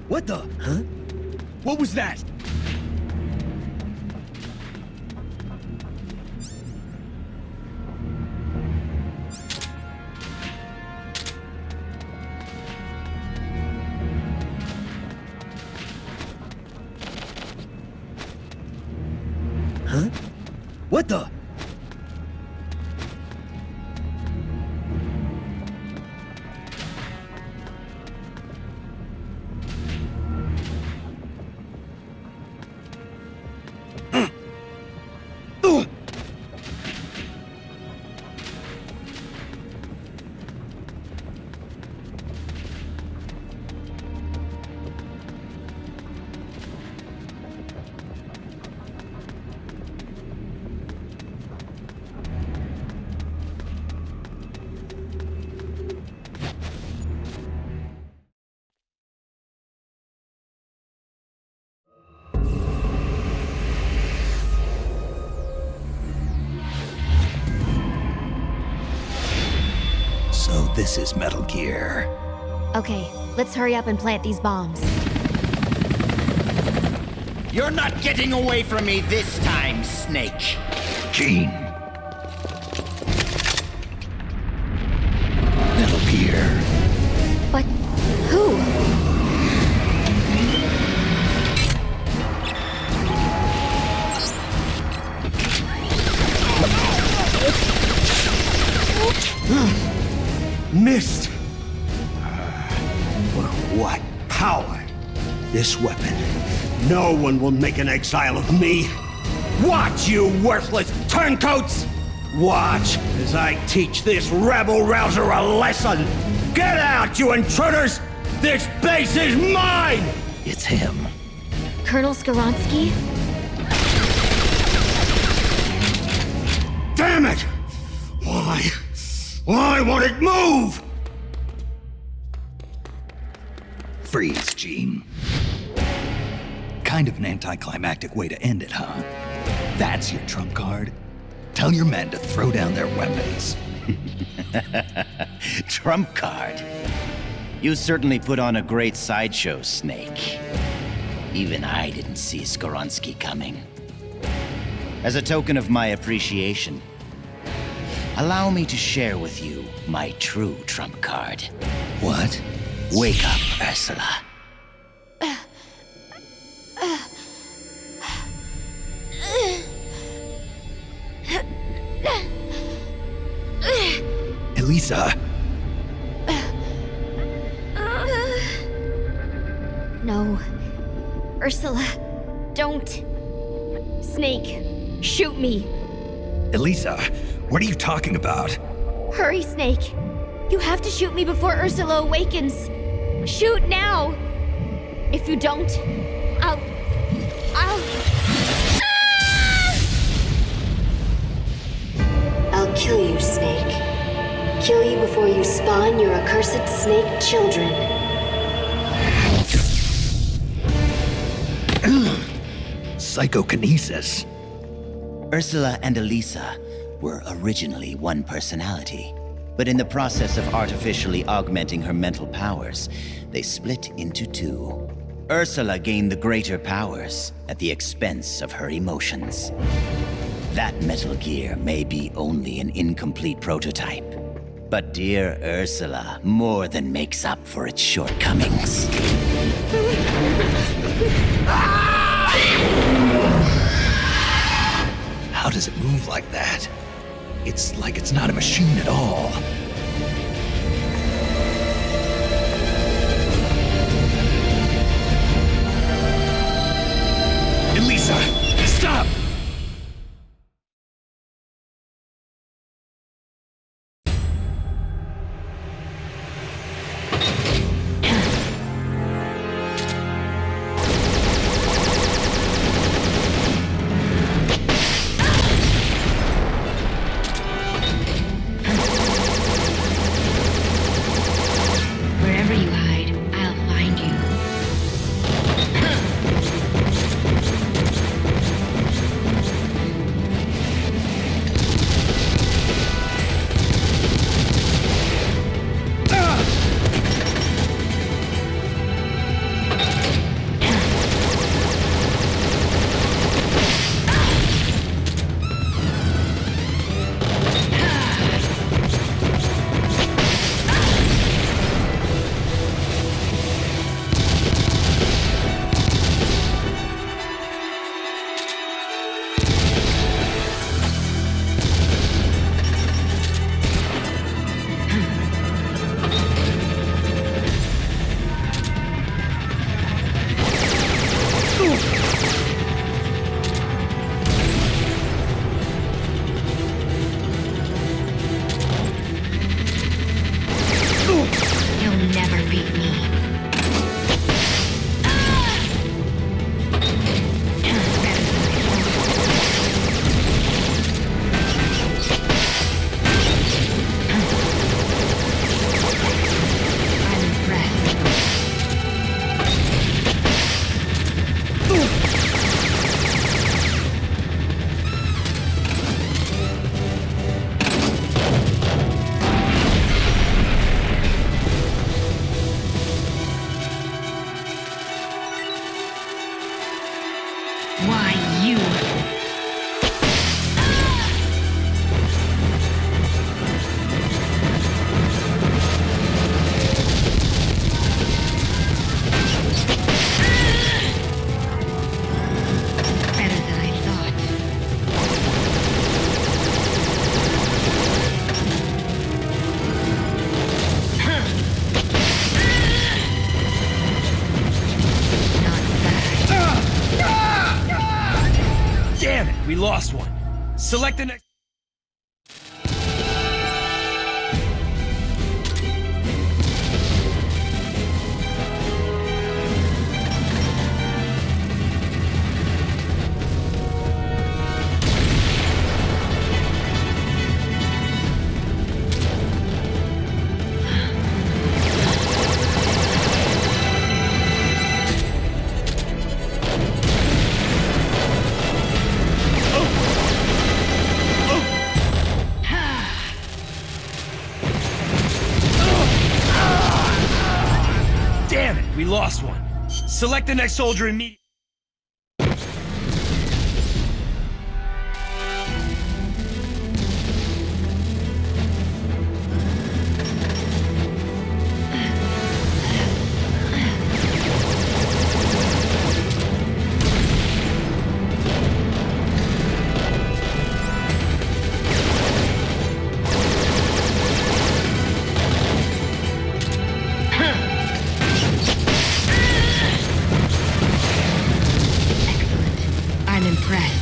What the? Huh? What was that? Huh? What the? So this is Metal Gear. Okay, let's hurry up and plant these bombs. You're not getting away from me this time, Snake. Gene. Metal Gear. But who? Missed. What power? This weapon. No one will make an exile of me. Watch, you worthless turncoats! Watch as I teach this rabble-rouser a lesson! Get out, you intruders! This base is mine! It's him. Colonel Skoronsky? Damn it! Why won't it move? Freeze, Gene. Kind of an anticlimactic way to end it, huh? That's your trump card? Tell your men to throw down their weapons. Trump card? You certainly put on a great sideshow, Snake. Even I didn't see Skoronsky coming. As a token of my appreciation, allow me to share with you my true trump card. What? Wake up, Ursula. Elisa! No. Ursula, don't. Snake, shoot me. Elisa, what are you talking about? Hurry, Snake. You have to shoot me before Ursula awakens. Shoot now. If you don't, I'll... I'll kill you, Snake. Kill you before you spawn your accursed snake children. Psychokinesis. Ursula and Elisa were originally one personality, but in the process of artificially augmenting her mental powers, they split into two. Ursula gained the greater powers at the expense of her emotions. That Metal Gear may be only an incomplete prototype, but dear Ursula more than makes up for its shortcomings. How does it move like that? It's like it's not a machine at all. Elisa, stop! we lost one. Select the next... Damn it, we lost one. Select the next soldier immediately. I'm impressed.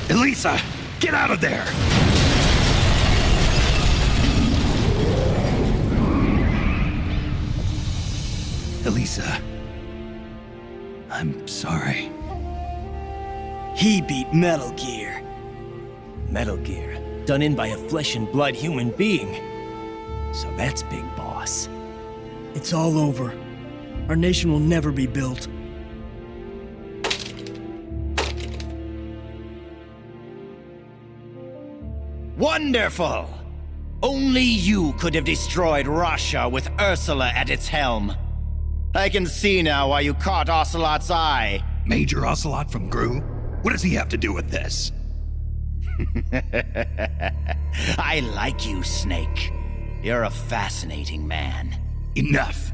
Elisa, get out of there! Elisa, I'm sorry. He beat Metal Gear. Metal Gear, done in by a flesh and blood human being. So that's Big Boss. It's all over. Our nation will never be built. Wonderful! Only you could have destroyed Russia with Ursula at its helm. I can see now why you caught Ocelot's eye. Major Ocelot from Gru? What does he have to do with this? I like you, Snake. You're a fascinating man. Enough!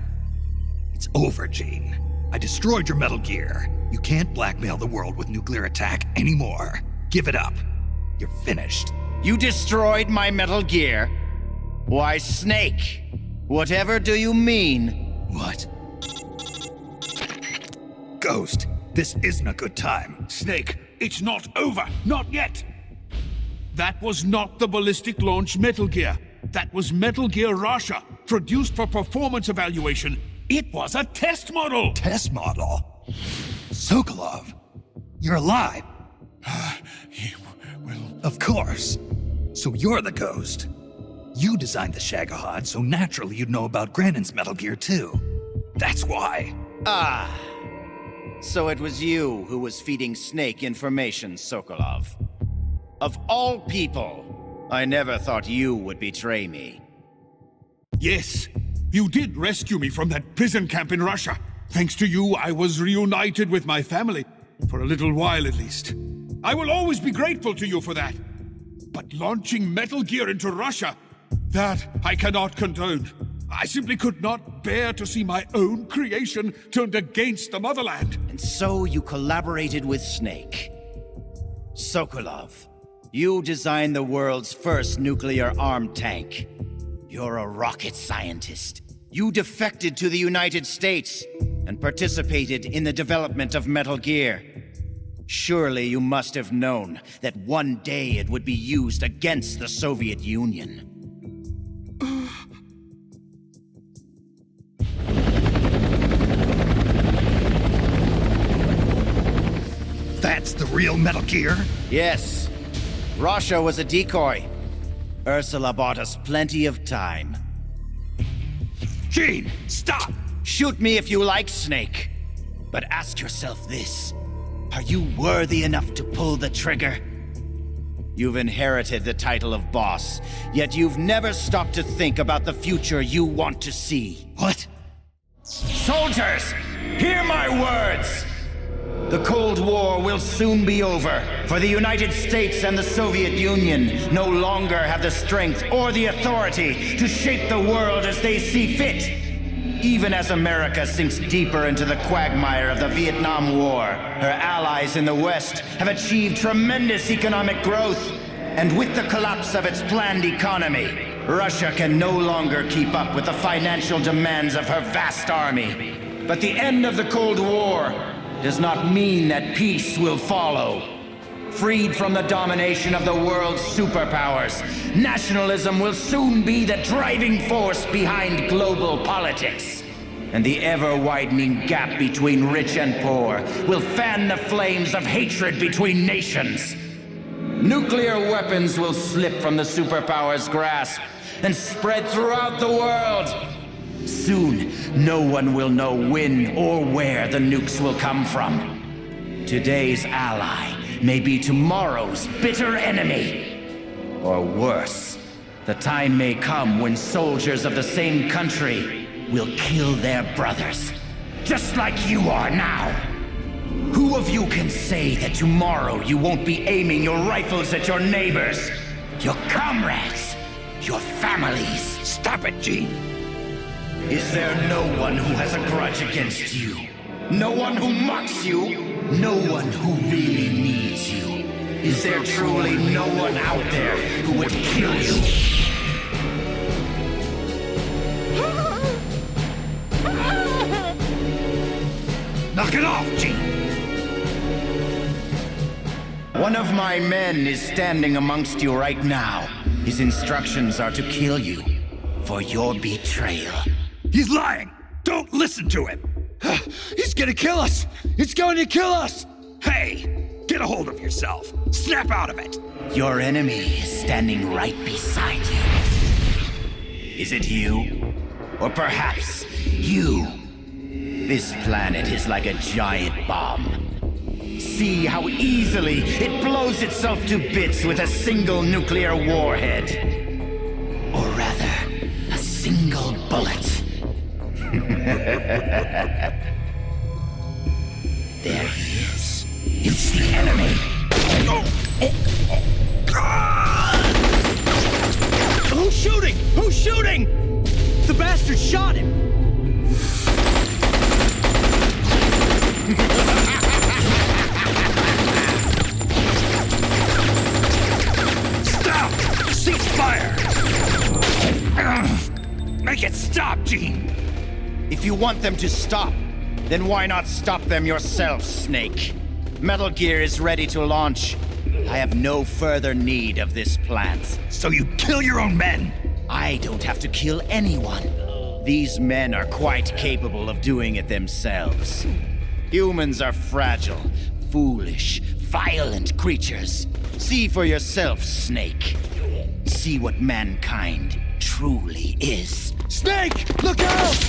It's over, Gene. I destroyed your Metal Gear. You can't blackmail the world with nuclear attack anymore. Give it up. You're finished. You destroyed my Metal Gear? Why, Snake, whatever do you mean? What? Ghost, this isn't a good time. Snake, it's not over. Not yet. That was not the ballistic launch Metal Gear. That was Metal Gear Russia, produced for performance evaluation. It was a test model. Test model? Sokolov, you're alive. Well, of course. So you're the Ghost. You designed the Shagohod, so naturally you'd know about Granin's Metal Gear too. That's why. Ah. So it was you who was feeding Snake information, Sokolov. Of all people, I never thought you would betray me. Yes, you did rescue me from that prison camp in Russia. Thanks to you, I was reunited with my family. For a little while, at least. I will always be grateful to you for that. But launching Metal Gear into Russia, that I cannot condone. I simply could not bear to see my own creation turned against the motherland. And so you collaborated with Snake. Sokolov, you designed the world's first nuclear-armed tank. You're a rocket scientist. You defected to the United States and participated in the development of Metal Gear. Surely you must have known that one day it would be used against the Soviet Union. That's the real Metal Gear? Yes. Russia was a decoy. Ursula bought us plenty of time. Gene, stop! Shoot me if you like, Snake. But ask yourself this. Are you worthy enough to pull the trigger? You've inherited the title of boss, yet you've never stopped to think about the future you want to see. What? Soldiers, hear my words! The Cold War will soon be over, for the United States and the Soviet Union no longer have the strength or the authority to shape the world as they see fit. Even as America sinks deeper into the quagmire of the Vietnam War, her allies in the West have achieved tremendous economic growth. And with the collapse of its planned economy, Russia can no longer keep up with the financial demands of her vast army. But the end of the Cold War does not mean that peace will follow. Freed from the domination of the world's superpowers, nationalism will soon be the driving force behind global politics. And the ever-widening gap between rich and poor will fan the flames of hatred between nations. Nuclear weapons will slip from the superpowers' grasp and spread throughout the world. Soon, no one will know when or where the nukes will come from. Today's ally may be tomorrow's bitter enemy. Or worse, the time may come when soldiers of the same country will kill their brothers, just like you are now. Who of you can say that tomorrow you won't be aiming your rifles at your neighbors, your comrades, your families? Stop it, Gene! Is there no one who has a grudge against you? No one who mocks you? No one who really needs you? Is there truly no one out there who would kill you? Knock it off, Gene! One of my men is standing amongst you right now. His instructions are to kill you for your betrayal. He's lying! Don't listen to him! He's gonna kill us! It's going to kill us! Hey! Get a hold of yourself! Snap out of it! Your enemy is standing right beside you. Is it you? Or perhaps you? This planet is like a giant bomb. See how easily it blows itself to bits with a single nuclear warhead. Or rather, a single bullet. There he is. It's the enemy. Who's shooting? Who's shooting? The bastard shot him! Stop! Cease fire! Make it stop, Gene! If you want them to stop, then why not stop them yourself, Snake? Metal Gear is ready to launch. I have no further need of this plant. So you kill your own men? I don't have to kill anyone. These men are quite capable of doing it themselves. Humans are fragile, foolish, violent creatures. See for yourself, Snake. See what mankind truly is. Snake! Look out!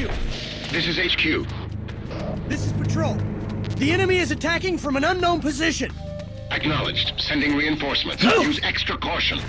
HQ! This is HQ. This is Patrol. The enemy is attacking from an unknown position. Acknowledged. Sending reinforcements. Use extra caution.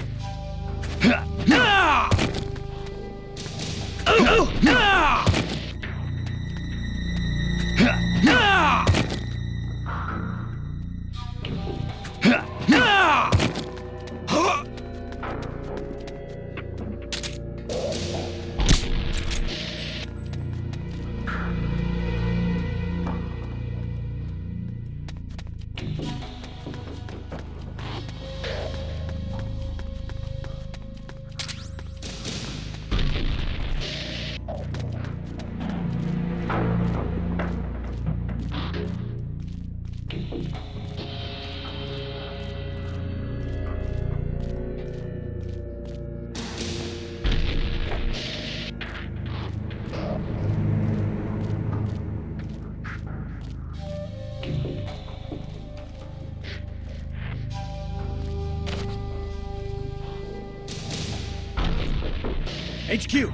HQ!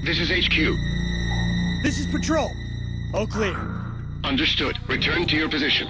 This is HQ. This is Patrol. All clear. Understood. Return to your position.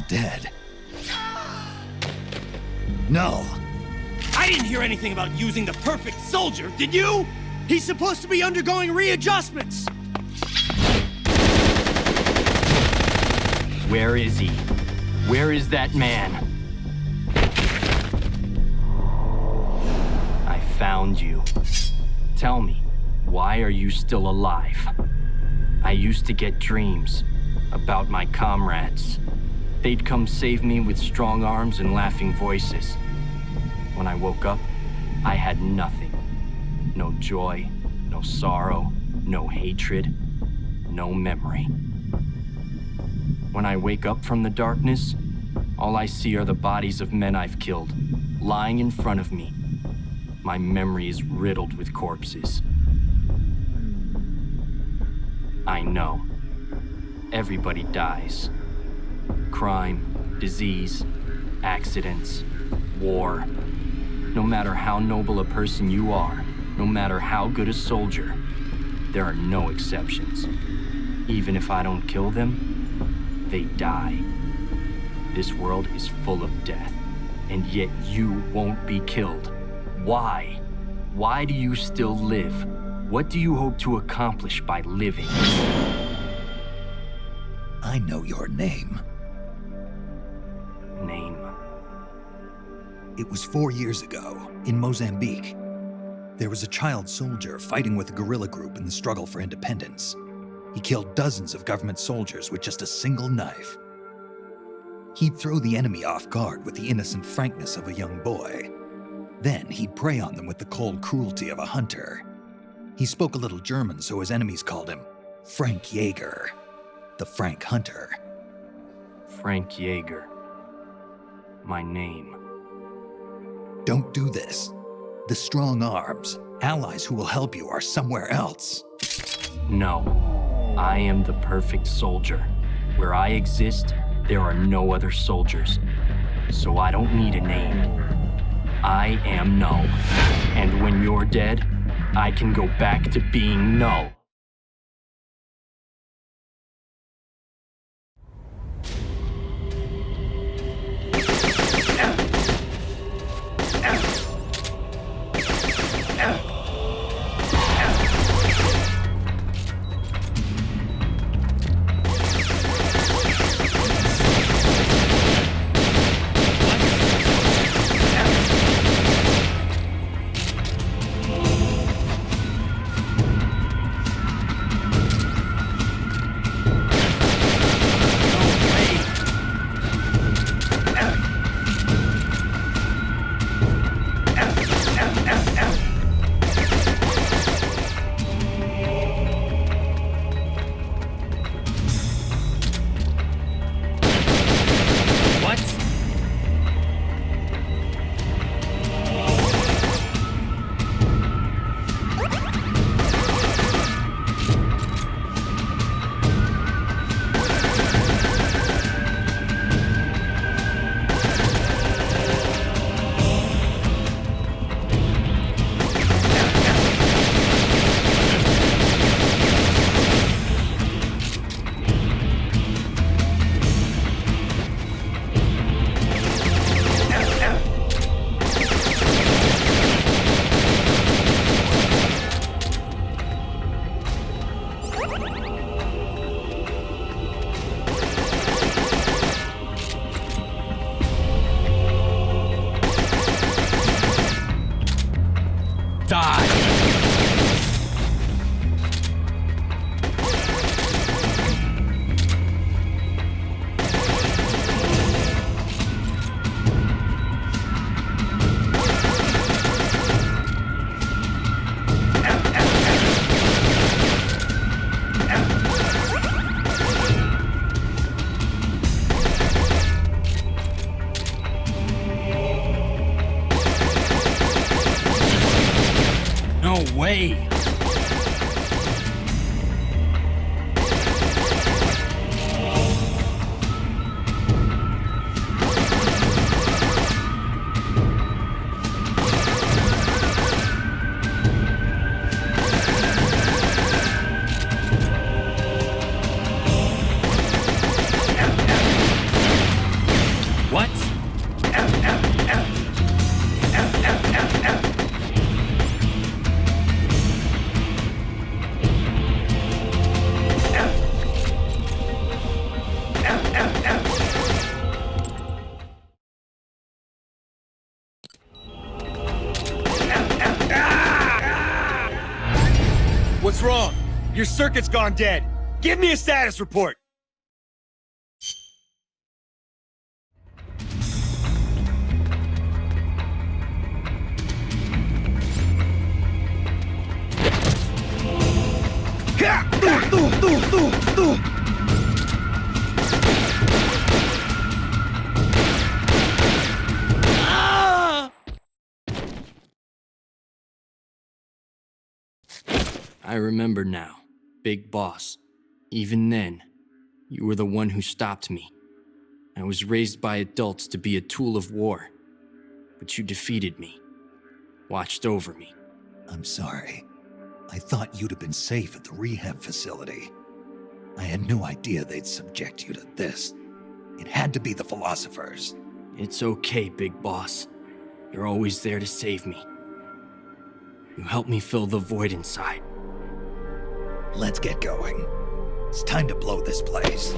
Dead. No. I didn't hear anything about using the perfect soldier, did you? He's supposed to be undergoing readjustments. Where is he? Where is that man? I found you. Tell me, why are you still alive? I used to get dreams about my comrades. They'd come save me with strong arms and laughing voices. When I woke up, I had nothing. No joy, no sorrow, no hatred, no memory. When I wake up from the darkness, all I see are the bodies of men I've killed, lying in front of me. My memory is riddled with corpses. I know. Everybody dies. Crime, disease, accidents, war. No matter how noble a person you are, no matter how good a soldier, there are no exceptions. Even if I don't kill them, they die. This world is full of death, and yet you won't be killed. Why? Why do you still live? What do you hope to accomplish by living? I know your name. Name? It was 4 years ago, in Mozambique. There was a child soldier fighting with a guerrilla group in the struggle for independence. He killed dozens of government soldiers with just a single knife. He'd throw the enemy off guard with the innocent frankness of a young boy. Then he'd prey on them with the cold cruelty of a hunter. He spoke a little German, so his enemies called him Frank Jaeger, the Frank Hunter. Frank Jaeger. My name. Don't do this. The strong arms, allies who will help you, are somewhere else. No. I am the perfect soldier. Where I exist, there are no other soldiers. So I don't need a name. I am Null. And when you're dead, I can go back to being Null. Way. What? What's wrong? Your circuit's gone dead. Give me a status report! I remember now, Big Boss. Even then, you were the one who stopped me. I was raised by adults to be a tool of war, but you defeated me, watched over me. I'm sorry. I thought you'd have been safe at the rehab facility. I had no idea they'd subject you to this. It had to be the philosophers. It's okay, Big Boss. You're always there to save me. You helped me fill the void inside. Let's get going. It's time to blow this place.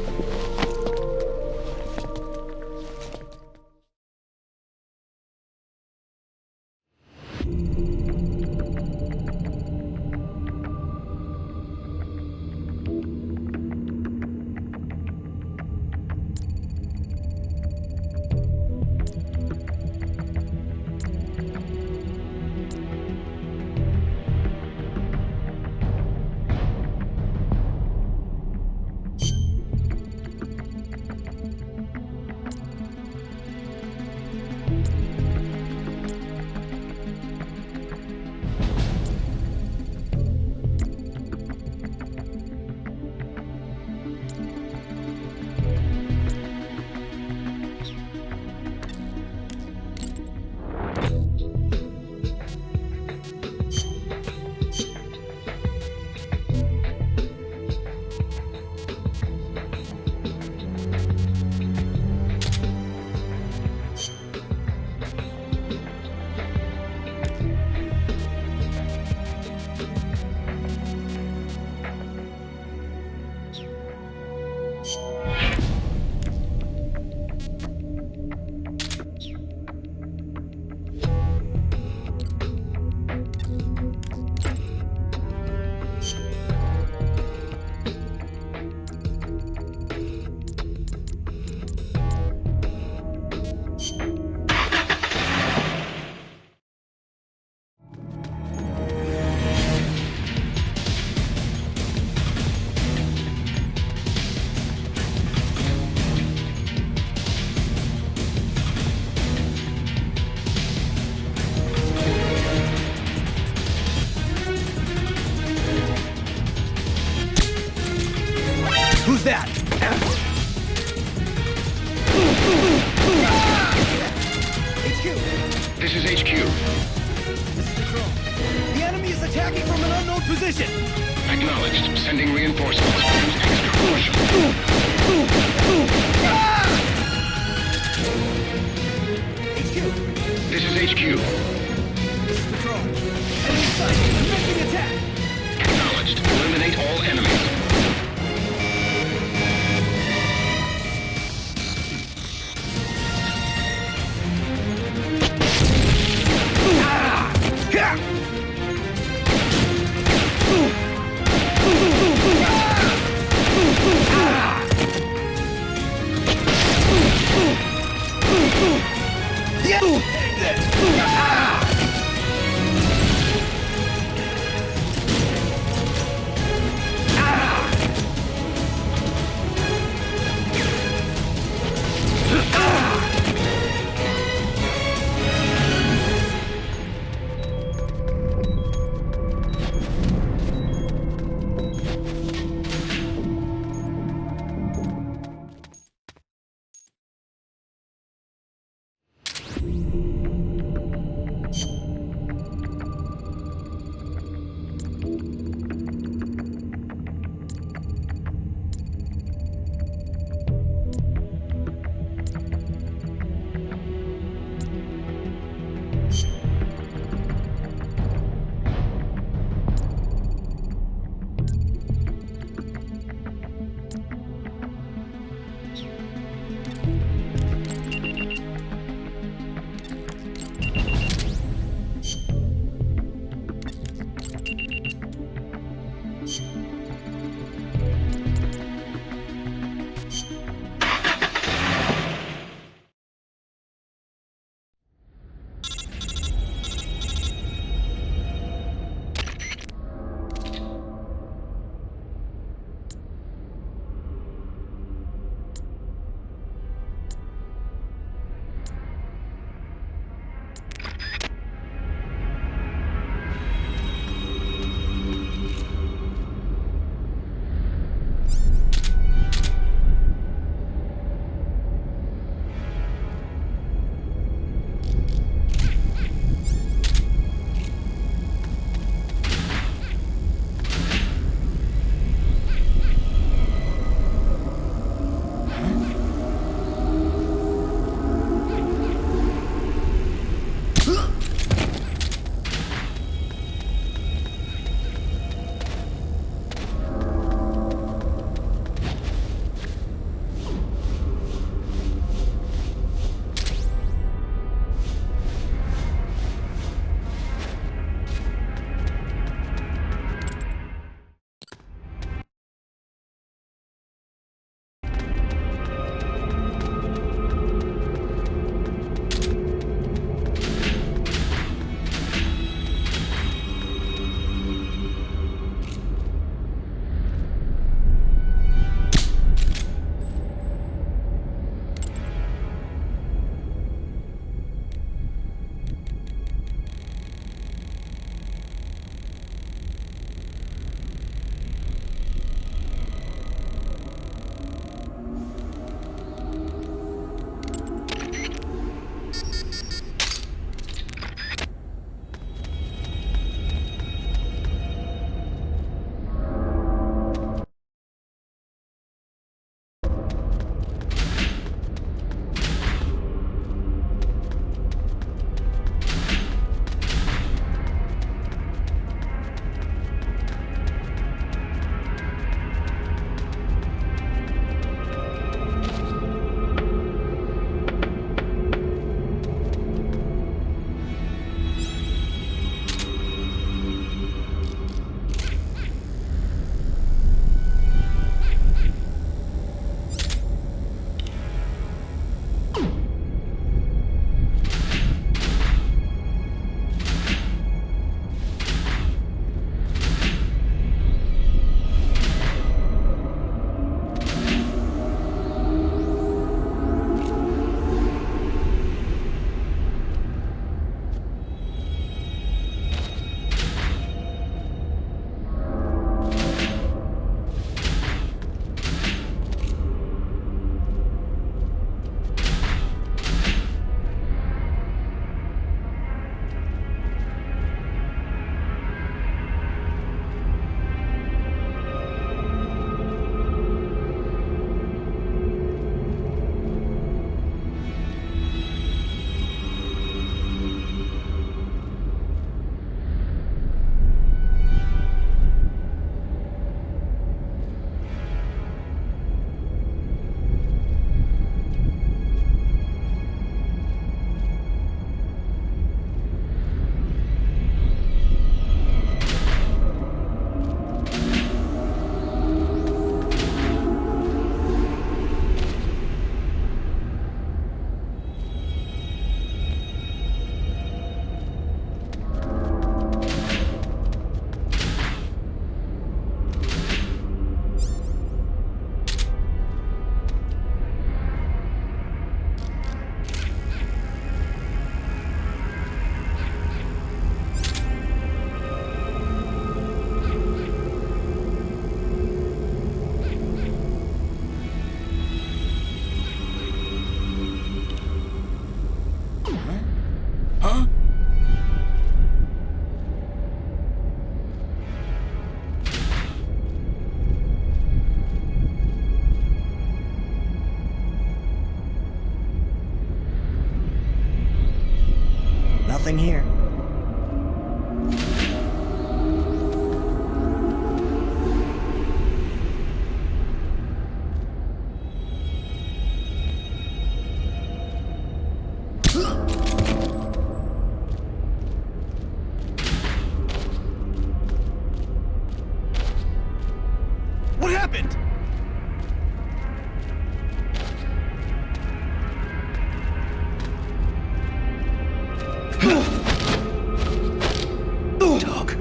Who's that? HQ. This is HQ. This is Patrol. The enemy is attacking from an unknown position. Acknowledged. Sending reinforcements. Use extra caution. HQ. This is HQ. This is Patrol. Enemy sight. Making attack. Acknowledged. Eliminate all enemies. Nothing here. What happened? Dog.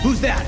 Who's that?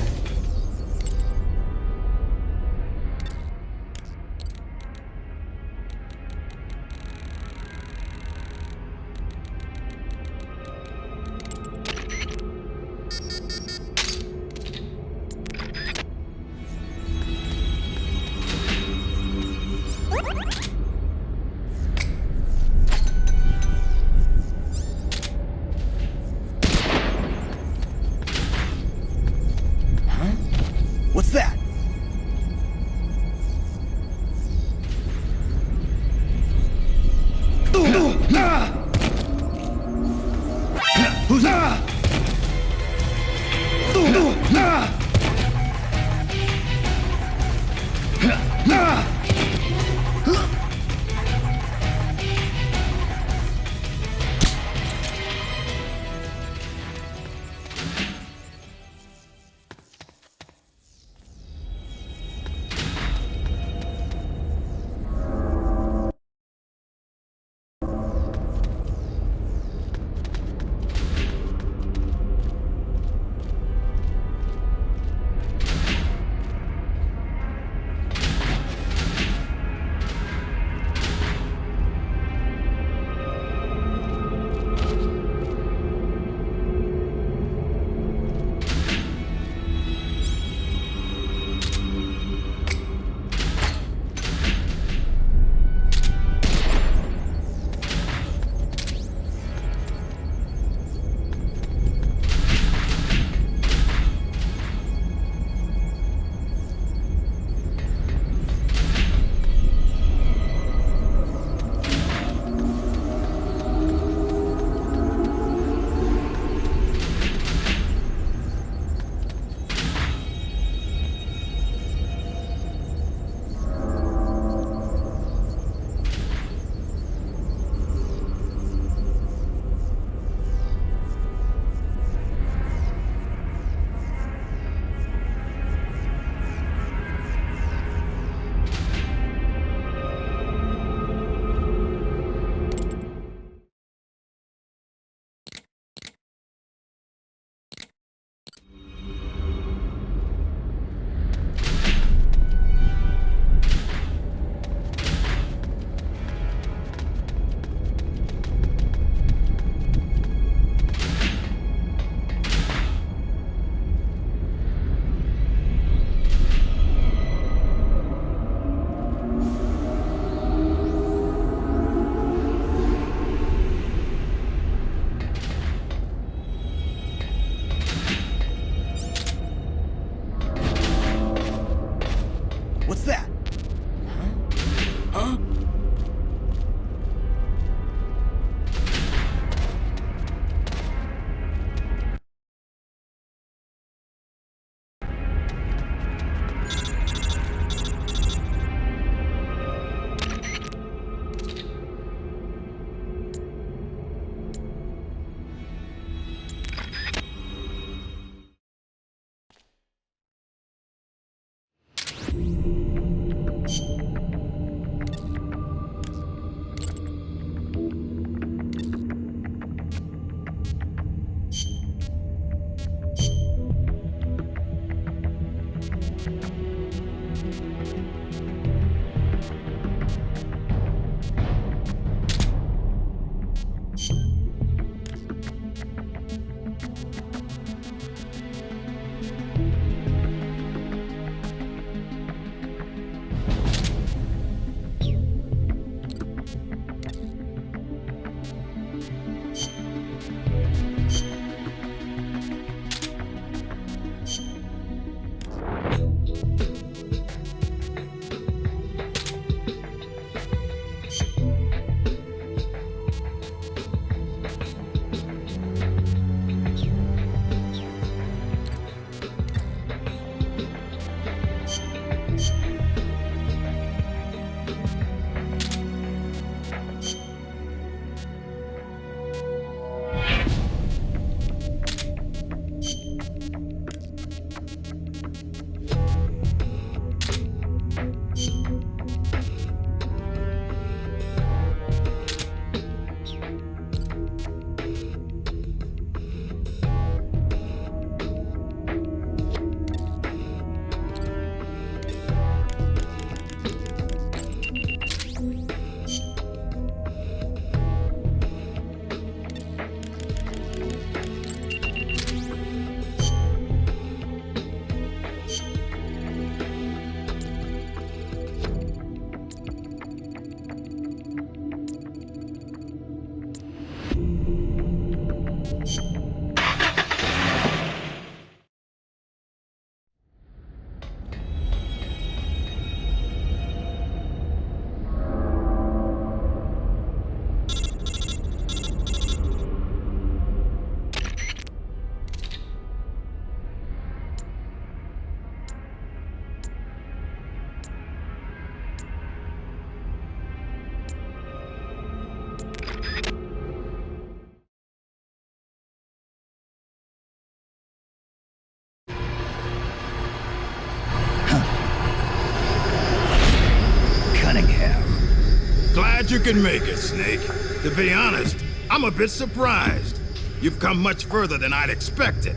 Glad you can make it, Snake. To be honest, I'm a bit surprised. You've come much further than I'd expected.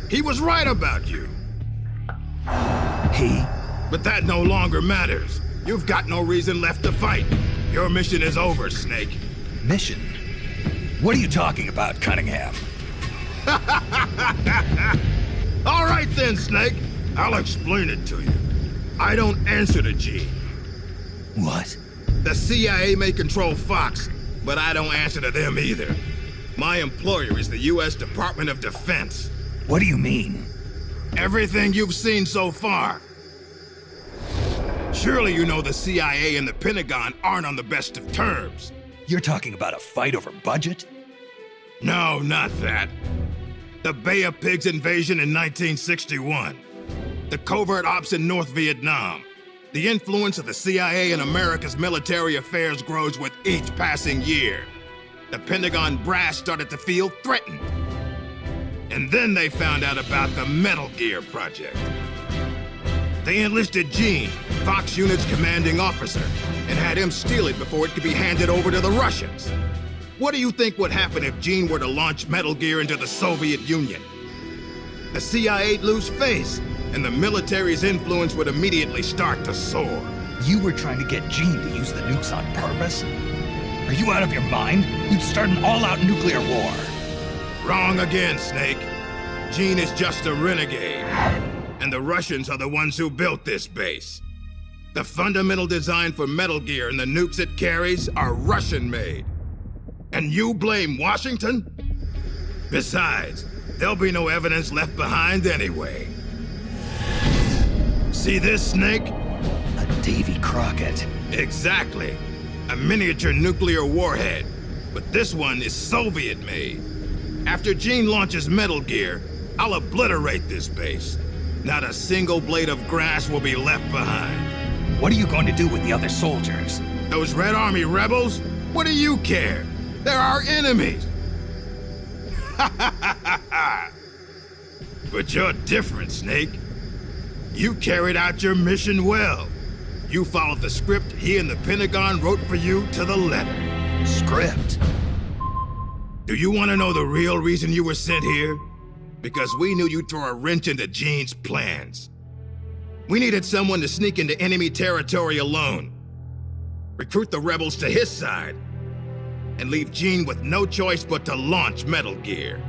He was right about you. He? But that no longer matters. You've got no reason left to fight. Your mission is over, Snake. Mission? What are you talking about, Cunningham? All right then, Snake. I'll explain it to you. I don't answer to Gene. What? The CIA may control Fox, but I don't answer to them either. My employer is the U.S. Department of Defense. What do you mean? Everything you've seen so far. Surely you know the CIA and the Pentagon aren't on the best of terms. You're talking about a fight over budget? No, not that. The Bay of Pigs invasion in 1961. The covert ops in North Vietnam. The influence of the CIA in America's military affairs grows with each passing year. The Pentagon brass started to feel threatened. And then they found out about the Metal Gear project. They enlisted Gene, Fox Unit's commanding officer, and had him steal it before it could be handed over to the Russians. What do you think would happen if Gene were to launch Metal Gear into the Soviet Union? The CIA'd lose face, and the military's influence would immediately start to soar. You were trying to get Gene to use the nukes on purpose? Are you out of your mind? You'd start an all-out nuclear war. Wrong again, Snake. Gene is just a renegade. And the Russians are the ones who built this base. The fundamental design for Metal Gear and the nukes it carries are Russian-made. And you blame Washington? Besides, there'll be no evidence left behind anyway. See this, Snake? A Davy Crockett. Exactly. A miniature nuclear warhead. But this one is Soviet-made. After Gene launches Metal Gear, I'll obliterate this base. Not a single blade of grass will be left behind. What are you going to do with the other soldiers? Those Red Army rebels? What do you care? They're our enemies. But you're different, Snake. You carried out your mission well. You followed the script he and the Pentagon wrote for you to the letter. Script? Do you want to know the real reason you were sent here? Because we knew you'd throw a wrench into Gene's plans. We needed someone to sneak into enemy territory alone, recruit the rebels to his side, and leave Gene with no choice but to launch Metal Gear.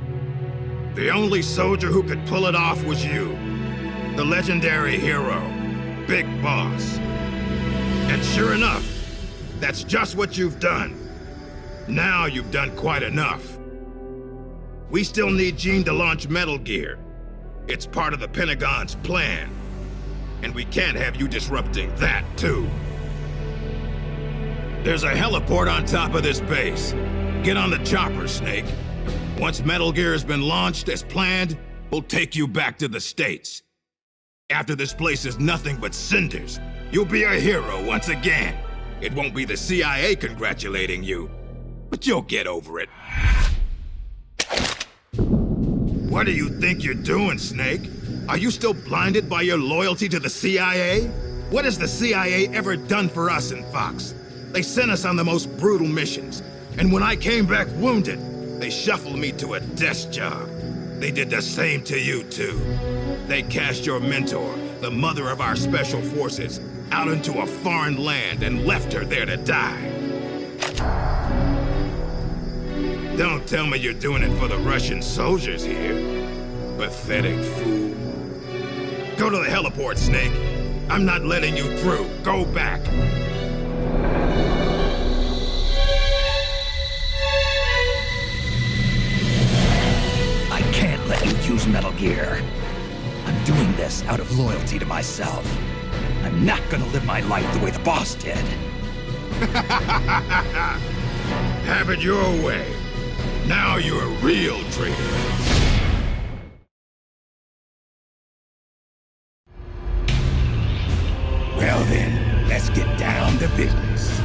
The only soldier who could pull it off was you, the legendary hero, Big Boss. And sure enough, that's just what you've done. Now you've done quite enough. We still need Gene to launch Metal Gear. It's part of the Pentagon's plan. And we can't have you disrupting that, too. There's a heliport on top of this base. Get on the chopper, Snake. Once Metal Gear has been launched as planned, we'll take you back to the States. After this place is nothing but cinders, you'll be a hero once again. It won't be the CIA congratulating you, but you'll get over it. What do you think you're doing, Snake? Are you still blinded by your loyalty to the CIA? What has the CIA ever done for us in Fox? They sent us on the most brutal missions, and when I came back wounded, they shuffled me to a desk job. They did the same to you, too. They cast your mentor, the mother of our special forces, out into a foreign land and left her there to die. Don't tell me you're doing it for the Russian soldiers here. Pathetic fool. Go to the heliport, Snake. I'm not letting you through. Go back. I can't let you use Metal Gear. I'm doing this out of loyalty to myself. I'm not gonna live my life the way the boss did. Have it your way. Now you're a real traitor. Well then, let's get down to business.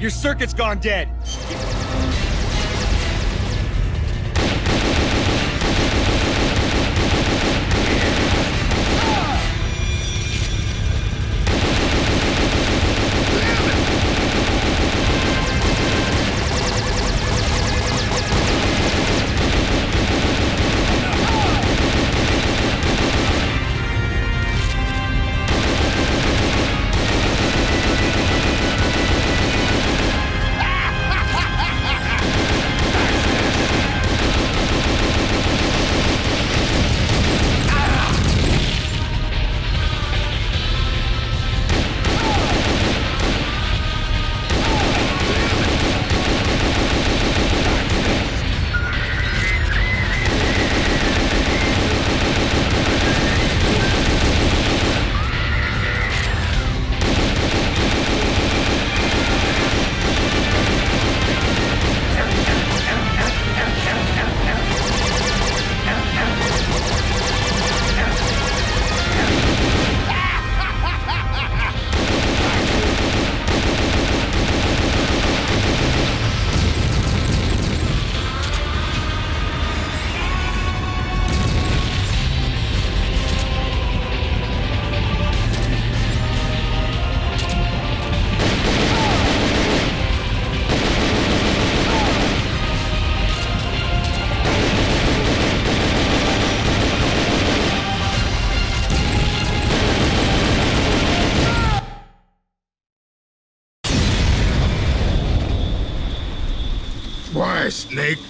Your circuit's gone dead. Why, Snake?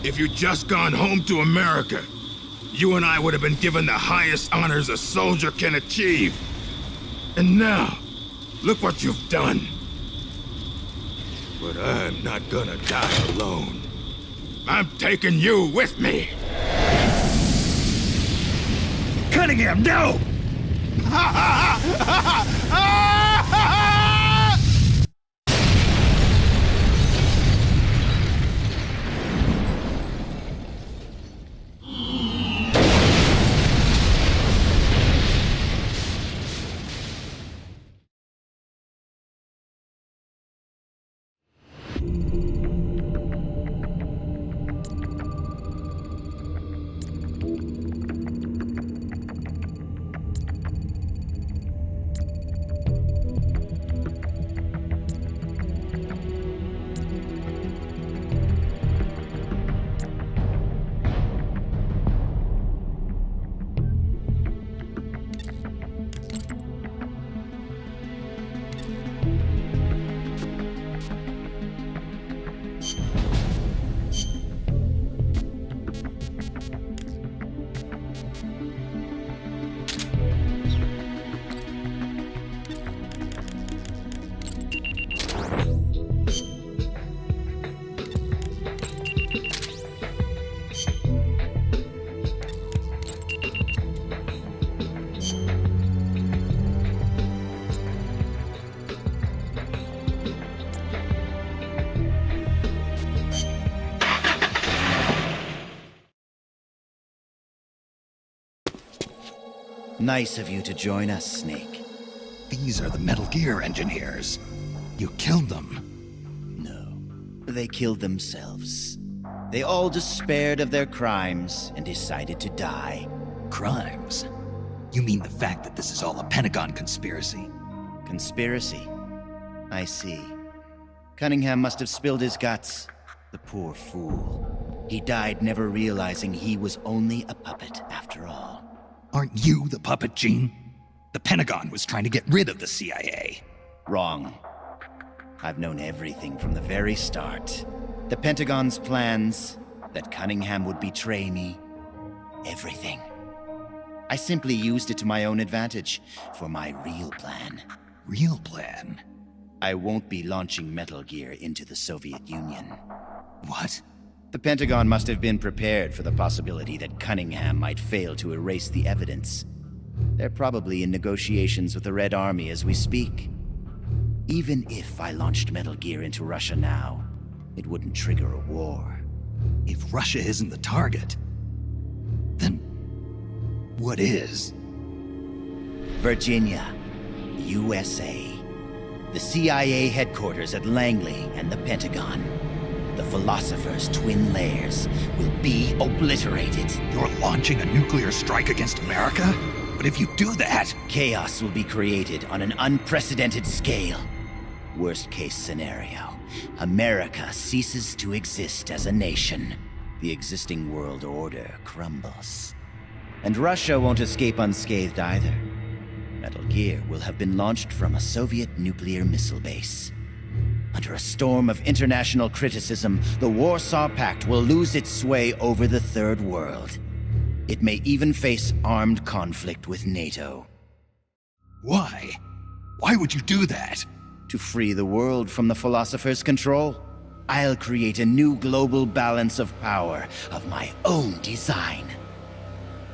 If you'd just gone home to America, you and I would have been given the highest honors a soldier can achieve. And now, look what you've done. But I'm not gonna die alone. I'm taking you with me. Cunningham, no! Nice of you to join us, Snake. These are the Metal Gear engineers. You killed them. No, they killed themselves. They all despaired of their crimes and decided to die. Crimes? You mean the fact that this is all a Pentagon conspiracy? Conspiracy? I see. Cunningham must have spilled his guts. The poor fool. He died never realizing he was only a puppet after all. Aren't you the puppet, Gene? The Pentagon was trying to get rid of the CIA. Wrong. I've known everything from the very start. The Pentagon's plans, that Cunningham would betray me. Everything. I simply used it to my own advantage for my real plan. Real plan? I won't be launching Metal Gear into the Soviet Union. What? The Pentagon must have been prepared for the possibility that Cunningham might fail to erase the evidence. They're probably in negotiations with the Red Army as we speak. Even if I launched Metal Gear into Russia now, it wouldn't trigger a war. If Russia isn't the target, then what is? Virginia, USA. the CIA headquarters at Langley and the Pentagon. The Philosopher's twin layers will be obliterated. You're launching a nuclear strike against America? But if you do that... Chaos will be created on an unprecedented scale. Worst case scenario, America ceases to exist as a nation. The existing world order crumbles. And Russia won't escape unscathed either. Metal Gear will have been launched from a Soviet nuclear missile base. Under a storm of international criticism, the Warsaw Pact will lose its sway over the Third World. It may even face armed conflict with NATO. Why? Why would you do that? To free the world from the Philosopher's control, I'll create a new global balance of power of my own design.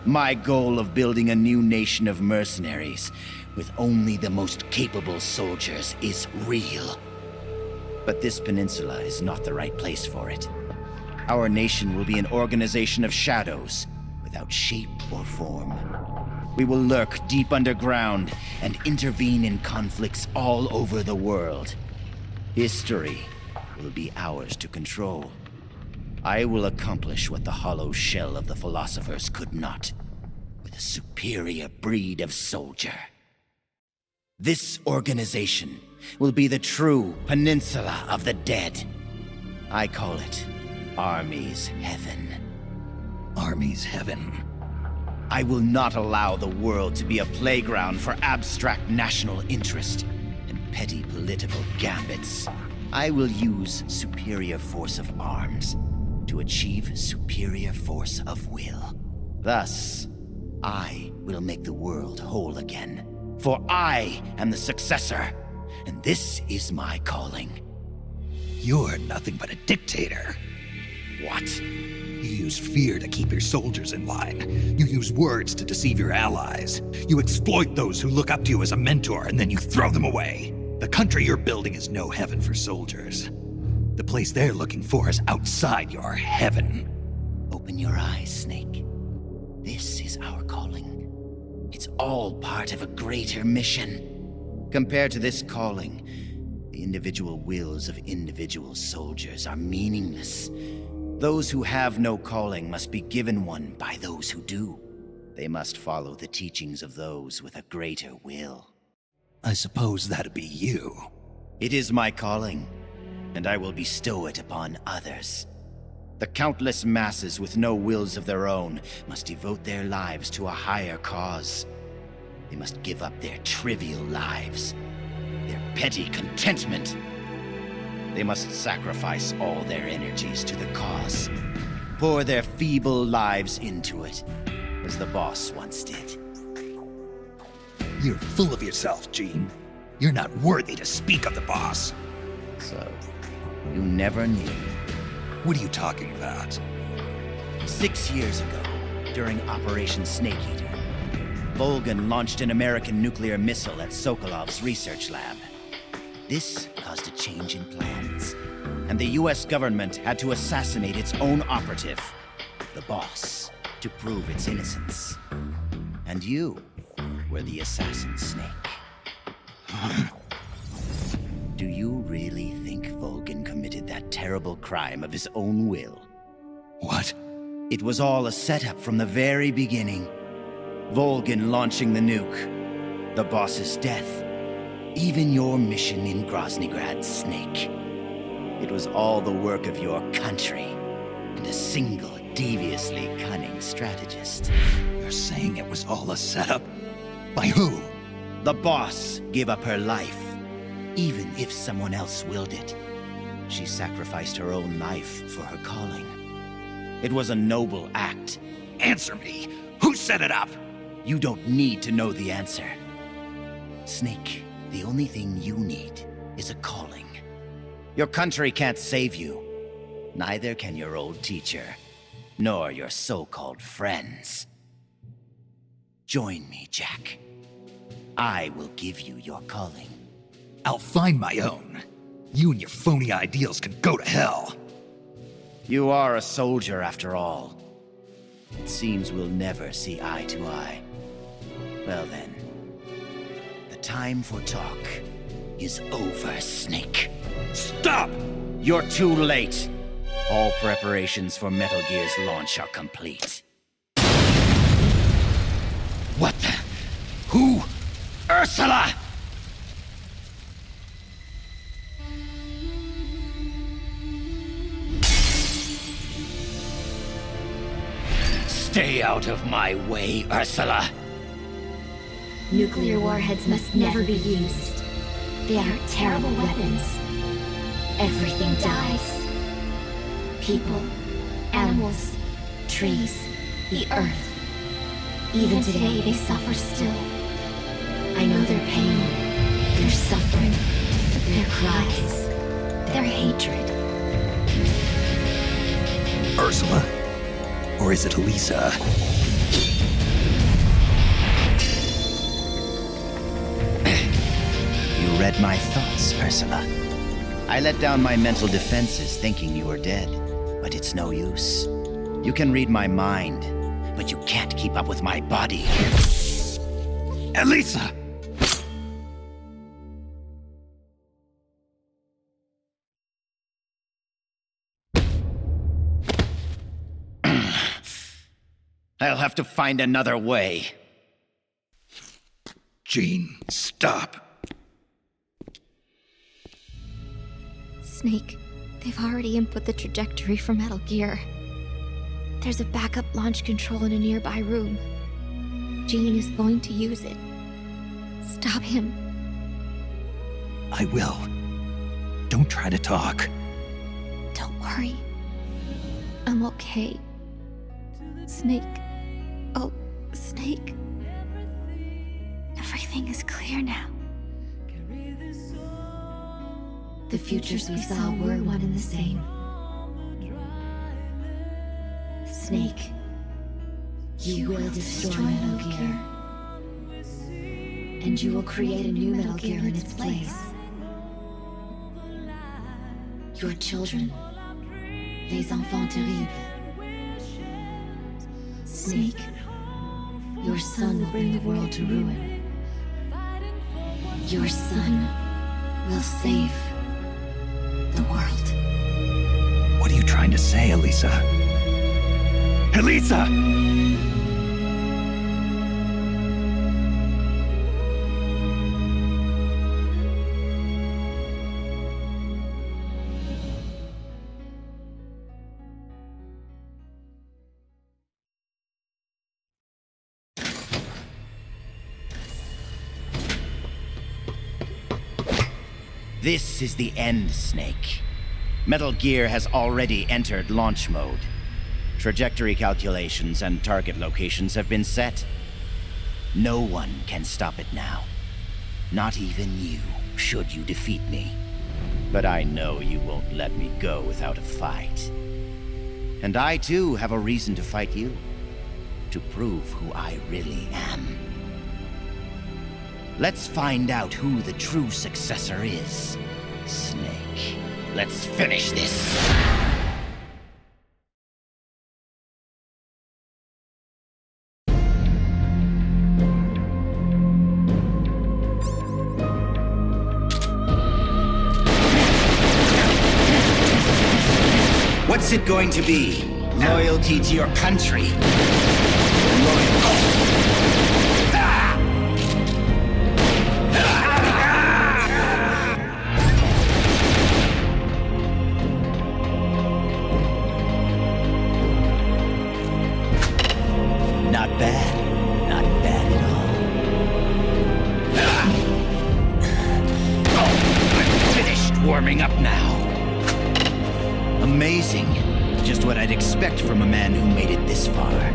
My goal of building a new nation of mercenaries with only the most capable soldiers is real. But this peninsula is not the right place for it. Our nation will be an organization of shadows, without shape or form. We will lurk deep underground and intervene in conflicts all over the world. History will be ours to control. I will accomplish what the hollow shell of the Philosophers could not, with a superior breed of soldier. This organization will be the true Peninsula of the Dead. I call it Army's Heaven. Army's Heaven. I will not allow the world to be a playground for abstract national interest and petty political gambits. I will use superior force of arms to achieve superior force of will. Thus, I will make the world whole again. For I am the successor, and this is my calling. You're nothing but a dictator. What? You use fear to keep your soldiers in line. You use words to deceive your allies. You exploit those who look up to you as a mentor, and then you throw them away. The country you're building is no heaven for soldiers. The place they're looking for is outside your heaven. Open your eyes, Snake. This is our calling. It's all part of a greater mission. Compared to this calling, the individual wills of individual soldiers are meaningless. Those who have no calling must be given one by those who do. They must follow the teachings of those with a greater will. I suppose that'd be you. It is my calling, and I will bestow it upon others. The countless masses with no wills of their own must devote their lives to a higher cause. They must give up their trivial lives, their petty contentment. They must sacrifice all their energies to the cause, pour their feeble lives into it, as the boss once did. You're full of yourself, Gene. You're not worthy to speak of the boss. So, you never knew. What are you talking about? 6 years ago, during Operation Snake Eater, Volgin launched an American nuclear missile at Sokolov's research lab. This caused a change in plans, and the US government had to assassinate its own operative, the boss, to prove its innocence. And you were the assassin, Snake. Do you really think Volgin committed that terrible crime of his own will? What? It was all a setup from the very beginning. Volgin launching the nuke, the boss's death, even your mission in Groznygrad, Snake. It was all the work of your country, and a single, deviously cunning strategist. You're saying it was all a setup? By who? The boss gave up her life, even if someone else willed it. She sacrificed her own life for her calling. It was a noble act. Answer me! Who set it up? You don't need to know the answer. Snake, the only thing you need is a calling. Your country can't save you. Neither can your old teacher, nor your so-called friends. Join me, Jack. I will give you your calling. I'll find my own. You and your phony ideals can go to hell. You are a soldier, after all. It seems we'll never see eye to eye. Well then, the time for talk is over, Snake. Stop! You're too late. All preparations for Metal Gear's launch are complete. What the? Who? Ursula! Stay out of my way, Ursula. Nuclear warheads must never be used. They are terrible weapons. Everything dies. People, animals, trees, the earth. Even today, they suffer still. I know their pain, their suffering, their cries, their hatred. Ursula? Or is it Elisa? You read my thoughts, Ursula. I let down my mental defenses thinking you were dead, but it's no use. You can read my mind, but you can't keep up with my body. Elisa! I'll have to find another way. Jean, stop. Snake, they've already input the trajectory for Metal Gear. There's a backup launch control in a nearby room. Jean is going to use it. Stop him. I will. Don't try to talk. Don't worry. I'm okay. Snake. Oh, Snake. Everything is clear now. The futures we saw were one and the same. Snake, you will destroy Metal Gear. And you will create a new Metal Gear in its place. Your children, les enfants terribles. Snake, your son will bring the world to ruin. Your son will save the world. What are you trying to say, Elisa? Elisa! This is the end, Snake. Metal Gear has already entered launch mode. Trajectory calculations and target locations have been set. No one can stop it now. Not even you, should you defeat me. But I know you won't let me go without a fight. And I too have a reason to fight you. To prove who I really am. Let's find out who the true successor is. Snake, let's finish this. What's it going to be? Loyalty to your country? Not bad. Not bad at all. I'm finished warming up now. Amazing. Just what I'd expect from a man who made it this far.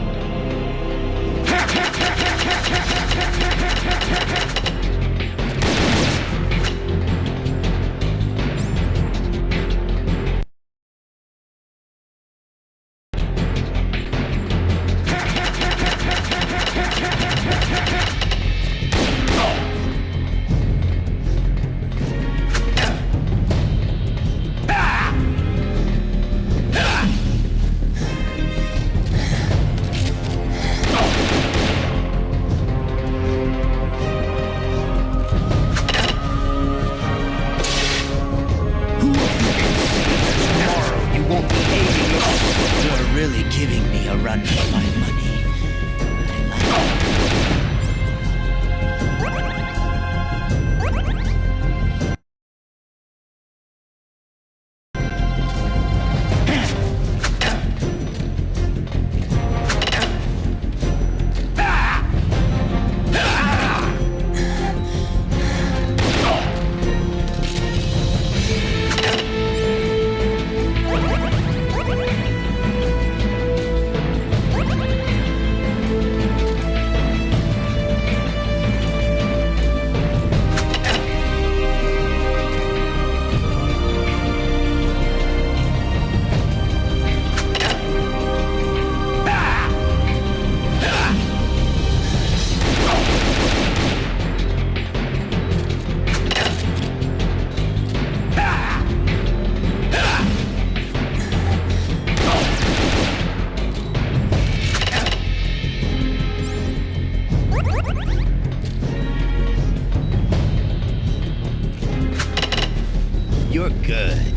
run for my money. You're good.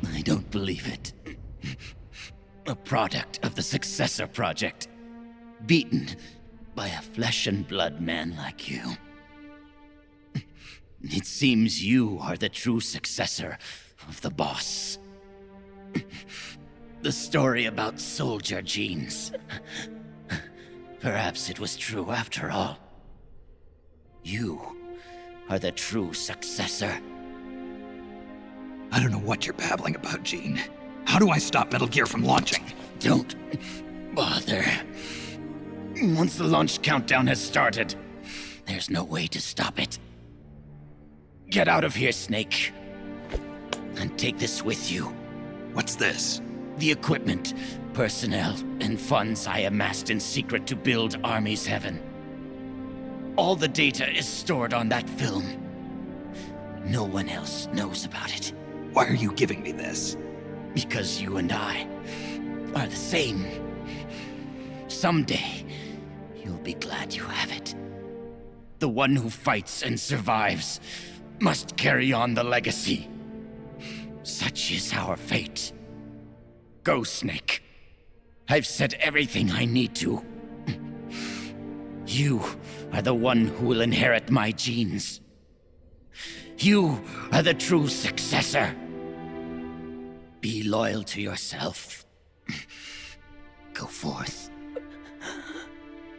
I don't believe it. A product of the Successor Project. Beaten by a flesh and blood man like you. It seems you are the true successor of the boss. The story about soldier genes. Perhaps it was true after all. You are the true successor. I don't know what you're babbling about, Gene. How do I stop Metal Gear from launching? Don't bother. Once the launch countdown has started, there's no way to stop it. Get out of here, Snake. And take this with you. What's this? The equipment, personnel, and funds I amassed in secret to build Army's Heaven. All the data is stored on that film. No one else knows about it. Why are you giving me this? Because you and I are the same. Someday, you'll be glad you have it. The one who fights and survives must carry on the legacy. Such is our fate. Go, Snake. I've said everything I need to. You are the one who will inherit my genes. You are the true successor. Be loyal to yourself. Go forth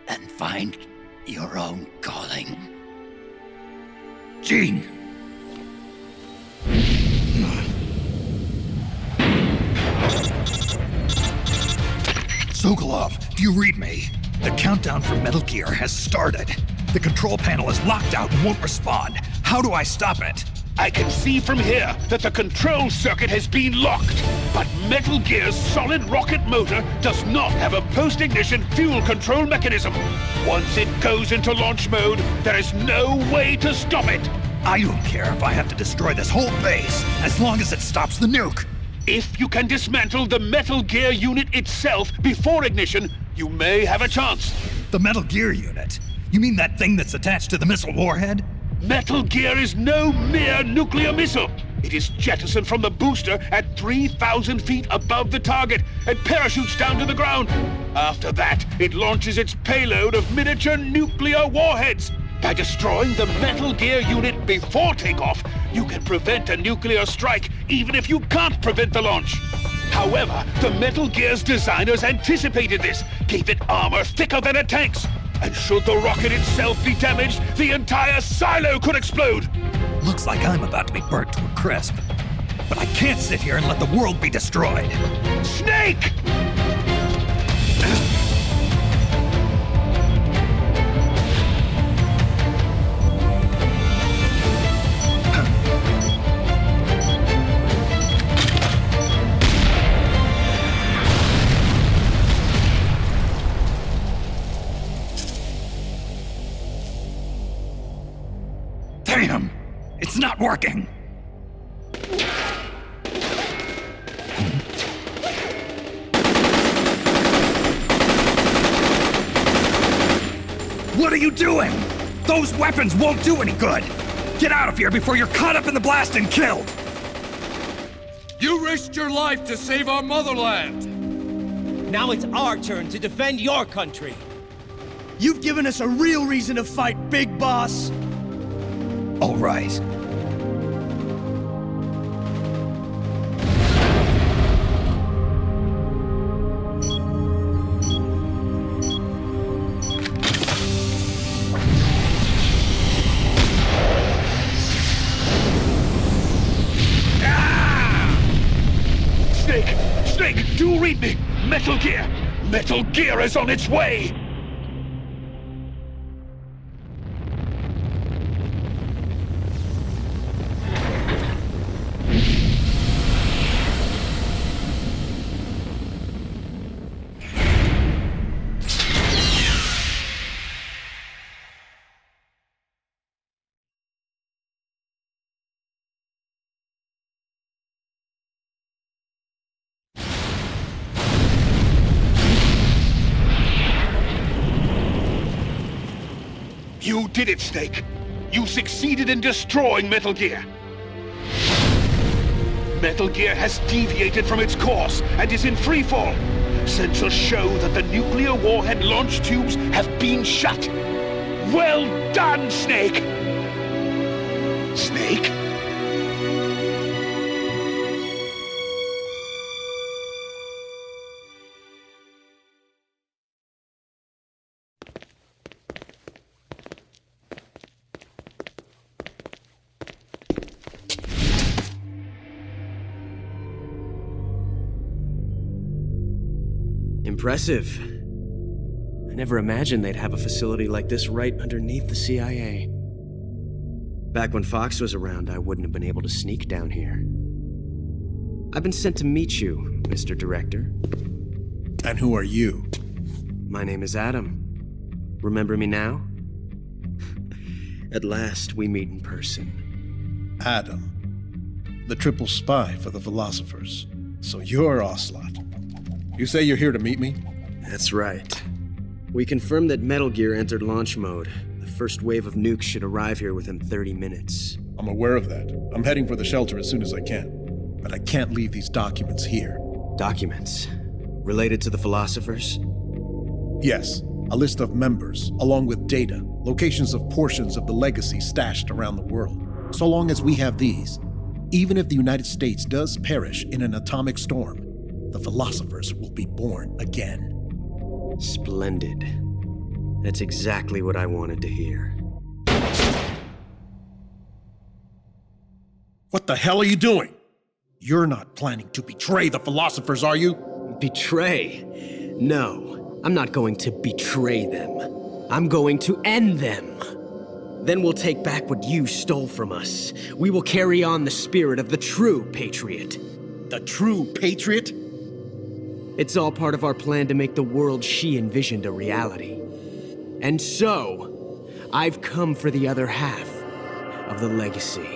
and find your own calling. Gene! Sokolov, do you read me? The countdown for Metal Gear has started. The control panel is locked out and won't respond. How do I stop it? I can see from here that the control circuit has been locked, but Metal Gear's solid rocket motor does not have a post-ignition fuel control mechanism. Once it goes into launch mode, there is no way to stop it. I don't care if I have to destroy this whole base, as long as it stops the nuke. If you can dismantle the Metal Gear unit itself before ignition, you may have a chance. The Metal Gear unit? You mean that thing that's attached to the missile warhead? Metal Gear is no mere nuclear missile. It is jettisoned from the booster at 3,000 feet above the target and parachutes down to the ground. After that, it launches its payload of miniature nuclear warheads. By destroying the Metal Gear unit before takeoff, you can prevent a nuclear strike even if you can't prevent the launch. However, the Metal Gear's designers anticipated this, gave it armor thicker than a tank's. And should the rocket itself be damaged, the entire silo could explode! Looks like I'm about to be burnt to a crisp. But I can't sit here and let the world be destroyed. Snake! Damn! It's not working! What are you doing? Those weapons won't do any good! Get out of here before you're caught up in the blast and killed! You risked your life to save our motherland! Now it's our turn to defend your country! You've given us a real reason to fight, Big Boss! All right. Snake, do read me! Metal Gear! Metal Gear is on its way! You did it, Snake! You succeeded in destroying Metal Gear! Metal Gear has deviated from its course and is in freefall. Sensors show that the nuclear warhead launch tubes have been shut. Well done, Snake! Snake? Impressive. I never imagined they'd have a facility like this right underneath the CIA. Back when Fox was around, I wouldn't have been able to sneak down here. I've been sent to meet you, Mr. Director. And who are you? My name is Adam. Remember me now? At last, we meet in person. Adam. The triple spy for the Philosophers. So you're Ocelot. You say you're here to meet me? That's right. We confirmed that Metal Gear entered launch mode. The first wave of nukes should arrive here within 30 minutes. I'm aware of that. I'm heading for the shelter as soon as I can. But I can't leave these documents here. Documents? Related to the Philosophers? Yes. A list of members, along with data, locations of portions of the legacy stashed around the world. So long as we have these, even if the United States does perish in an atomic storm, the Philosophers will be born again. Splendid. That's exactly what I wanted to hear. What the hell are you doing? You're not planning to betray the Philosophers, are you? Betray? No, I'm not going to betray them. I'm going to end them. Then we'll take back what you stole from us. We will carry on the spirit of the true patriot. The true patriot? It's all part of our plan to make the world she envisioned a reality. And so, I've come for the other half of the legacy.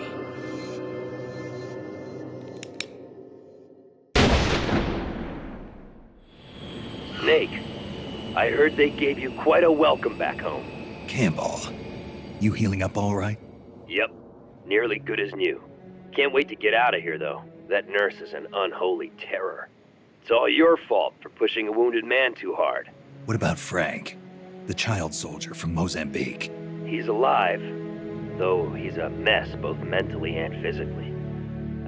Snake, I heard they gave you quite a welcome back home. Campbell, you healing up all right? Yep, nearly good as new. Can't wait to get out of here, though. That nurse is an unholy terror. It's all your fault for pushing a wounded man too hard. What about Frank, the child soldier from Mozambique? He's alive, though he's a mess both mentally and physically.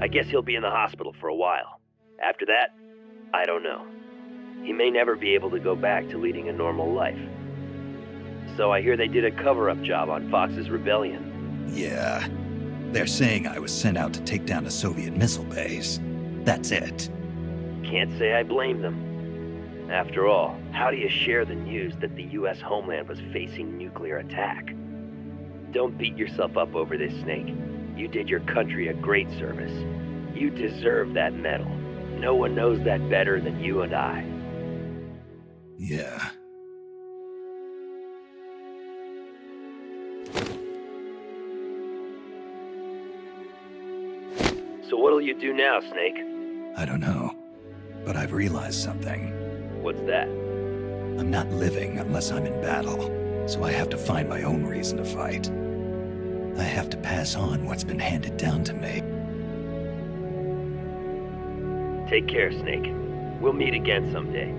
I guess he'll be in the hospital for a while. After that, I don't know. He may never be able to go back to leading a normal life. So I hear they did a cover-up job on Fox's rebellion. Yeah. They're saying I was sent out to take down a Soviet missile base. That's it. Can't say I blame them. After all, how do you share the news that the U.S. homeland was facing nuclear attack? Don't beat yourself up over this, Snake. You did your country a great service. You deserve that medal. No one knows that better than you and I. Yeah. So what'll you do now, Snake? I don't know. But I've realized something. What's that? I'm not living unless I'm in battle. So I have to find my own reason to fight. I have to pass on what's been handed down to me. Take care, Snake. We'll meet again someday.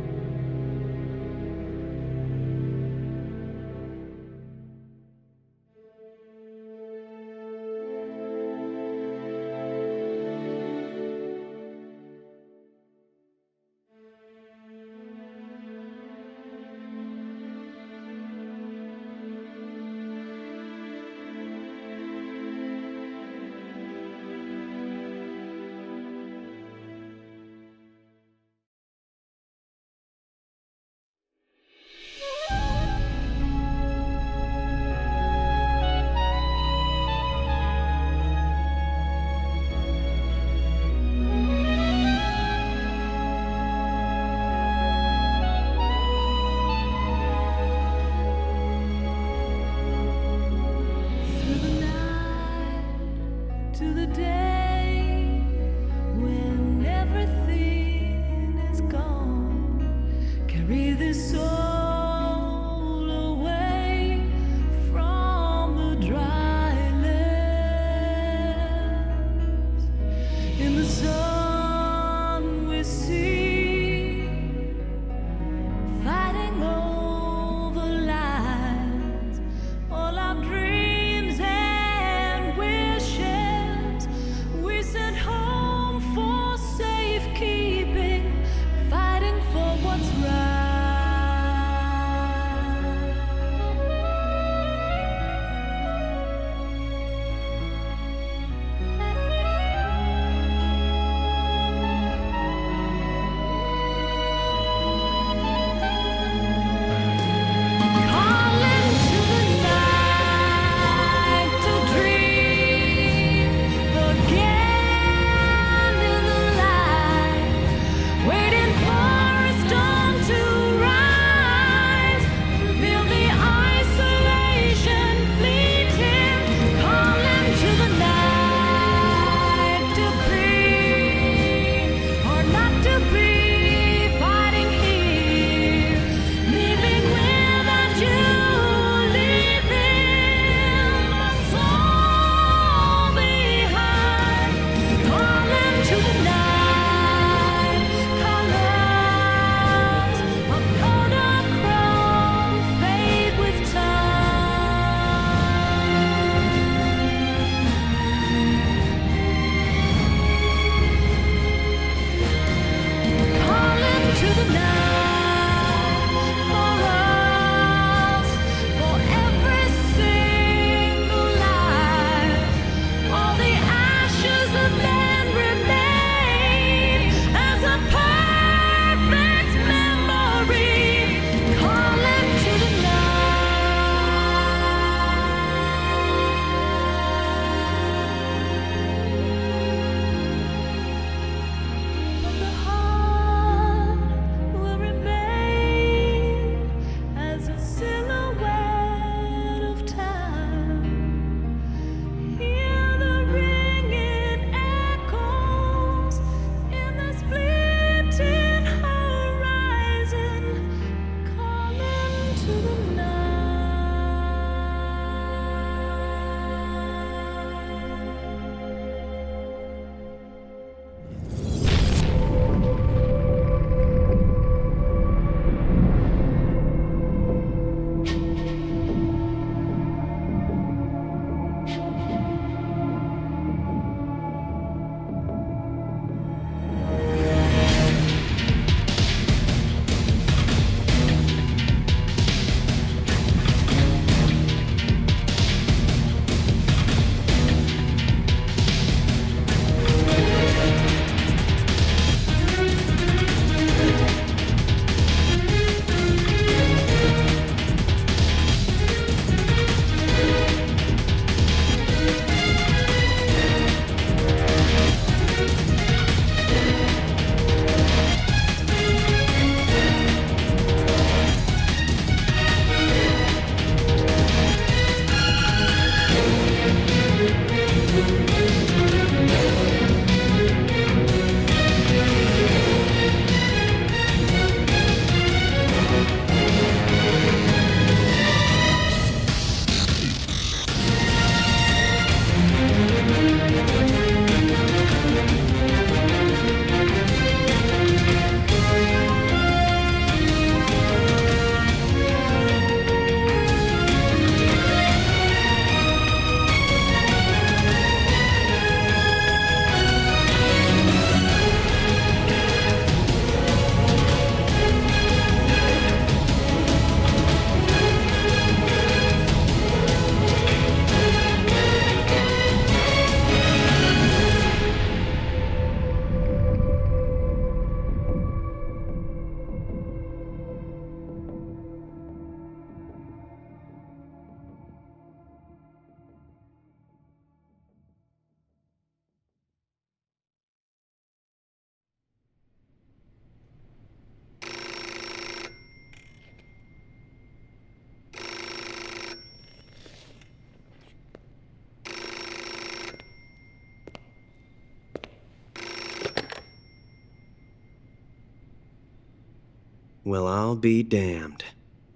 Well, I'll be damned.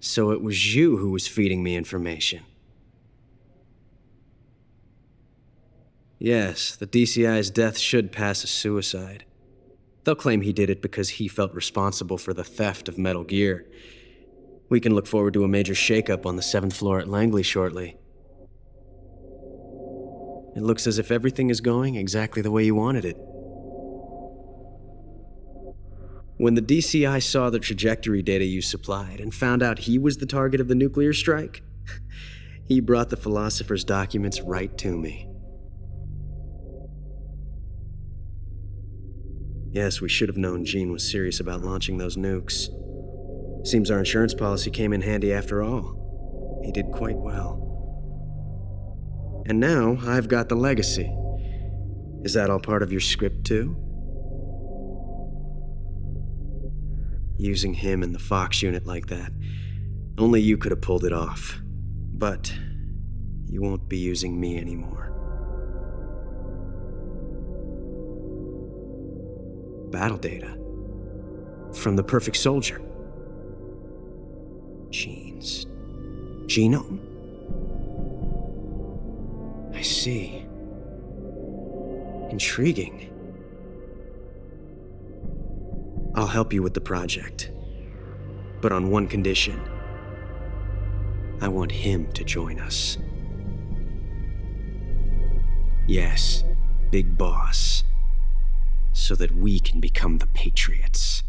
So it was you who was feeding me information. Yes, the DCI's death should pass as suicide. They'll claim he did it because he felt responsible for the theft of Metal Gear. We can look forward to a major shakeup on the 7th floor at Langley shortly. It looks as if everything is going exactly the way you wanted it. When the DCI saw the trajectory data you supplied and found out he was the target of the nuclear strike, he brought the Philosopher's documents right to me. Yes, we should have known Gene was serious about launching those nukes. Seems our insurance policy came in handy after all. He did quite well. And now I've got the legacy. Is that all part of your script too? Using him and the Fox unit like that. Only you could have pulled it off. But you won't be using me anymore. Battle data. From the Perfect Soldier. Gene's genome? I see. Intriguing. I'll help you with the project. But on one condition. I want him to join us. Yes, Big Boss. So that we can become the Patriots.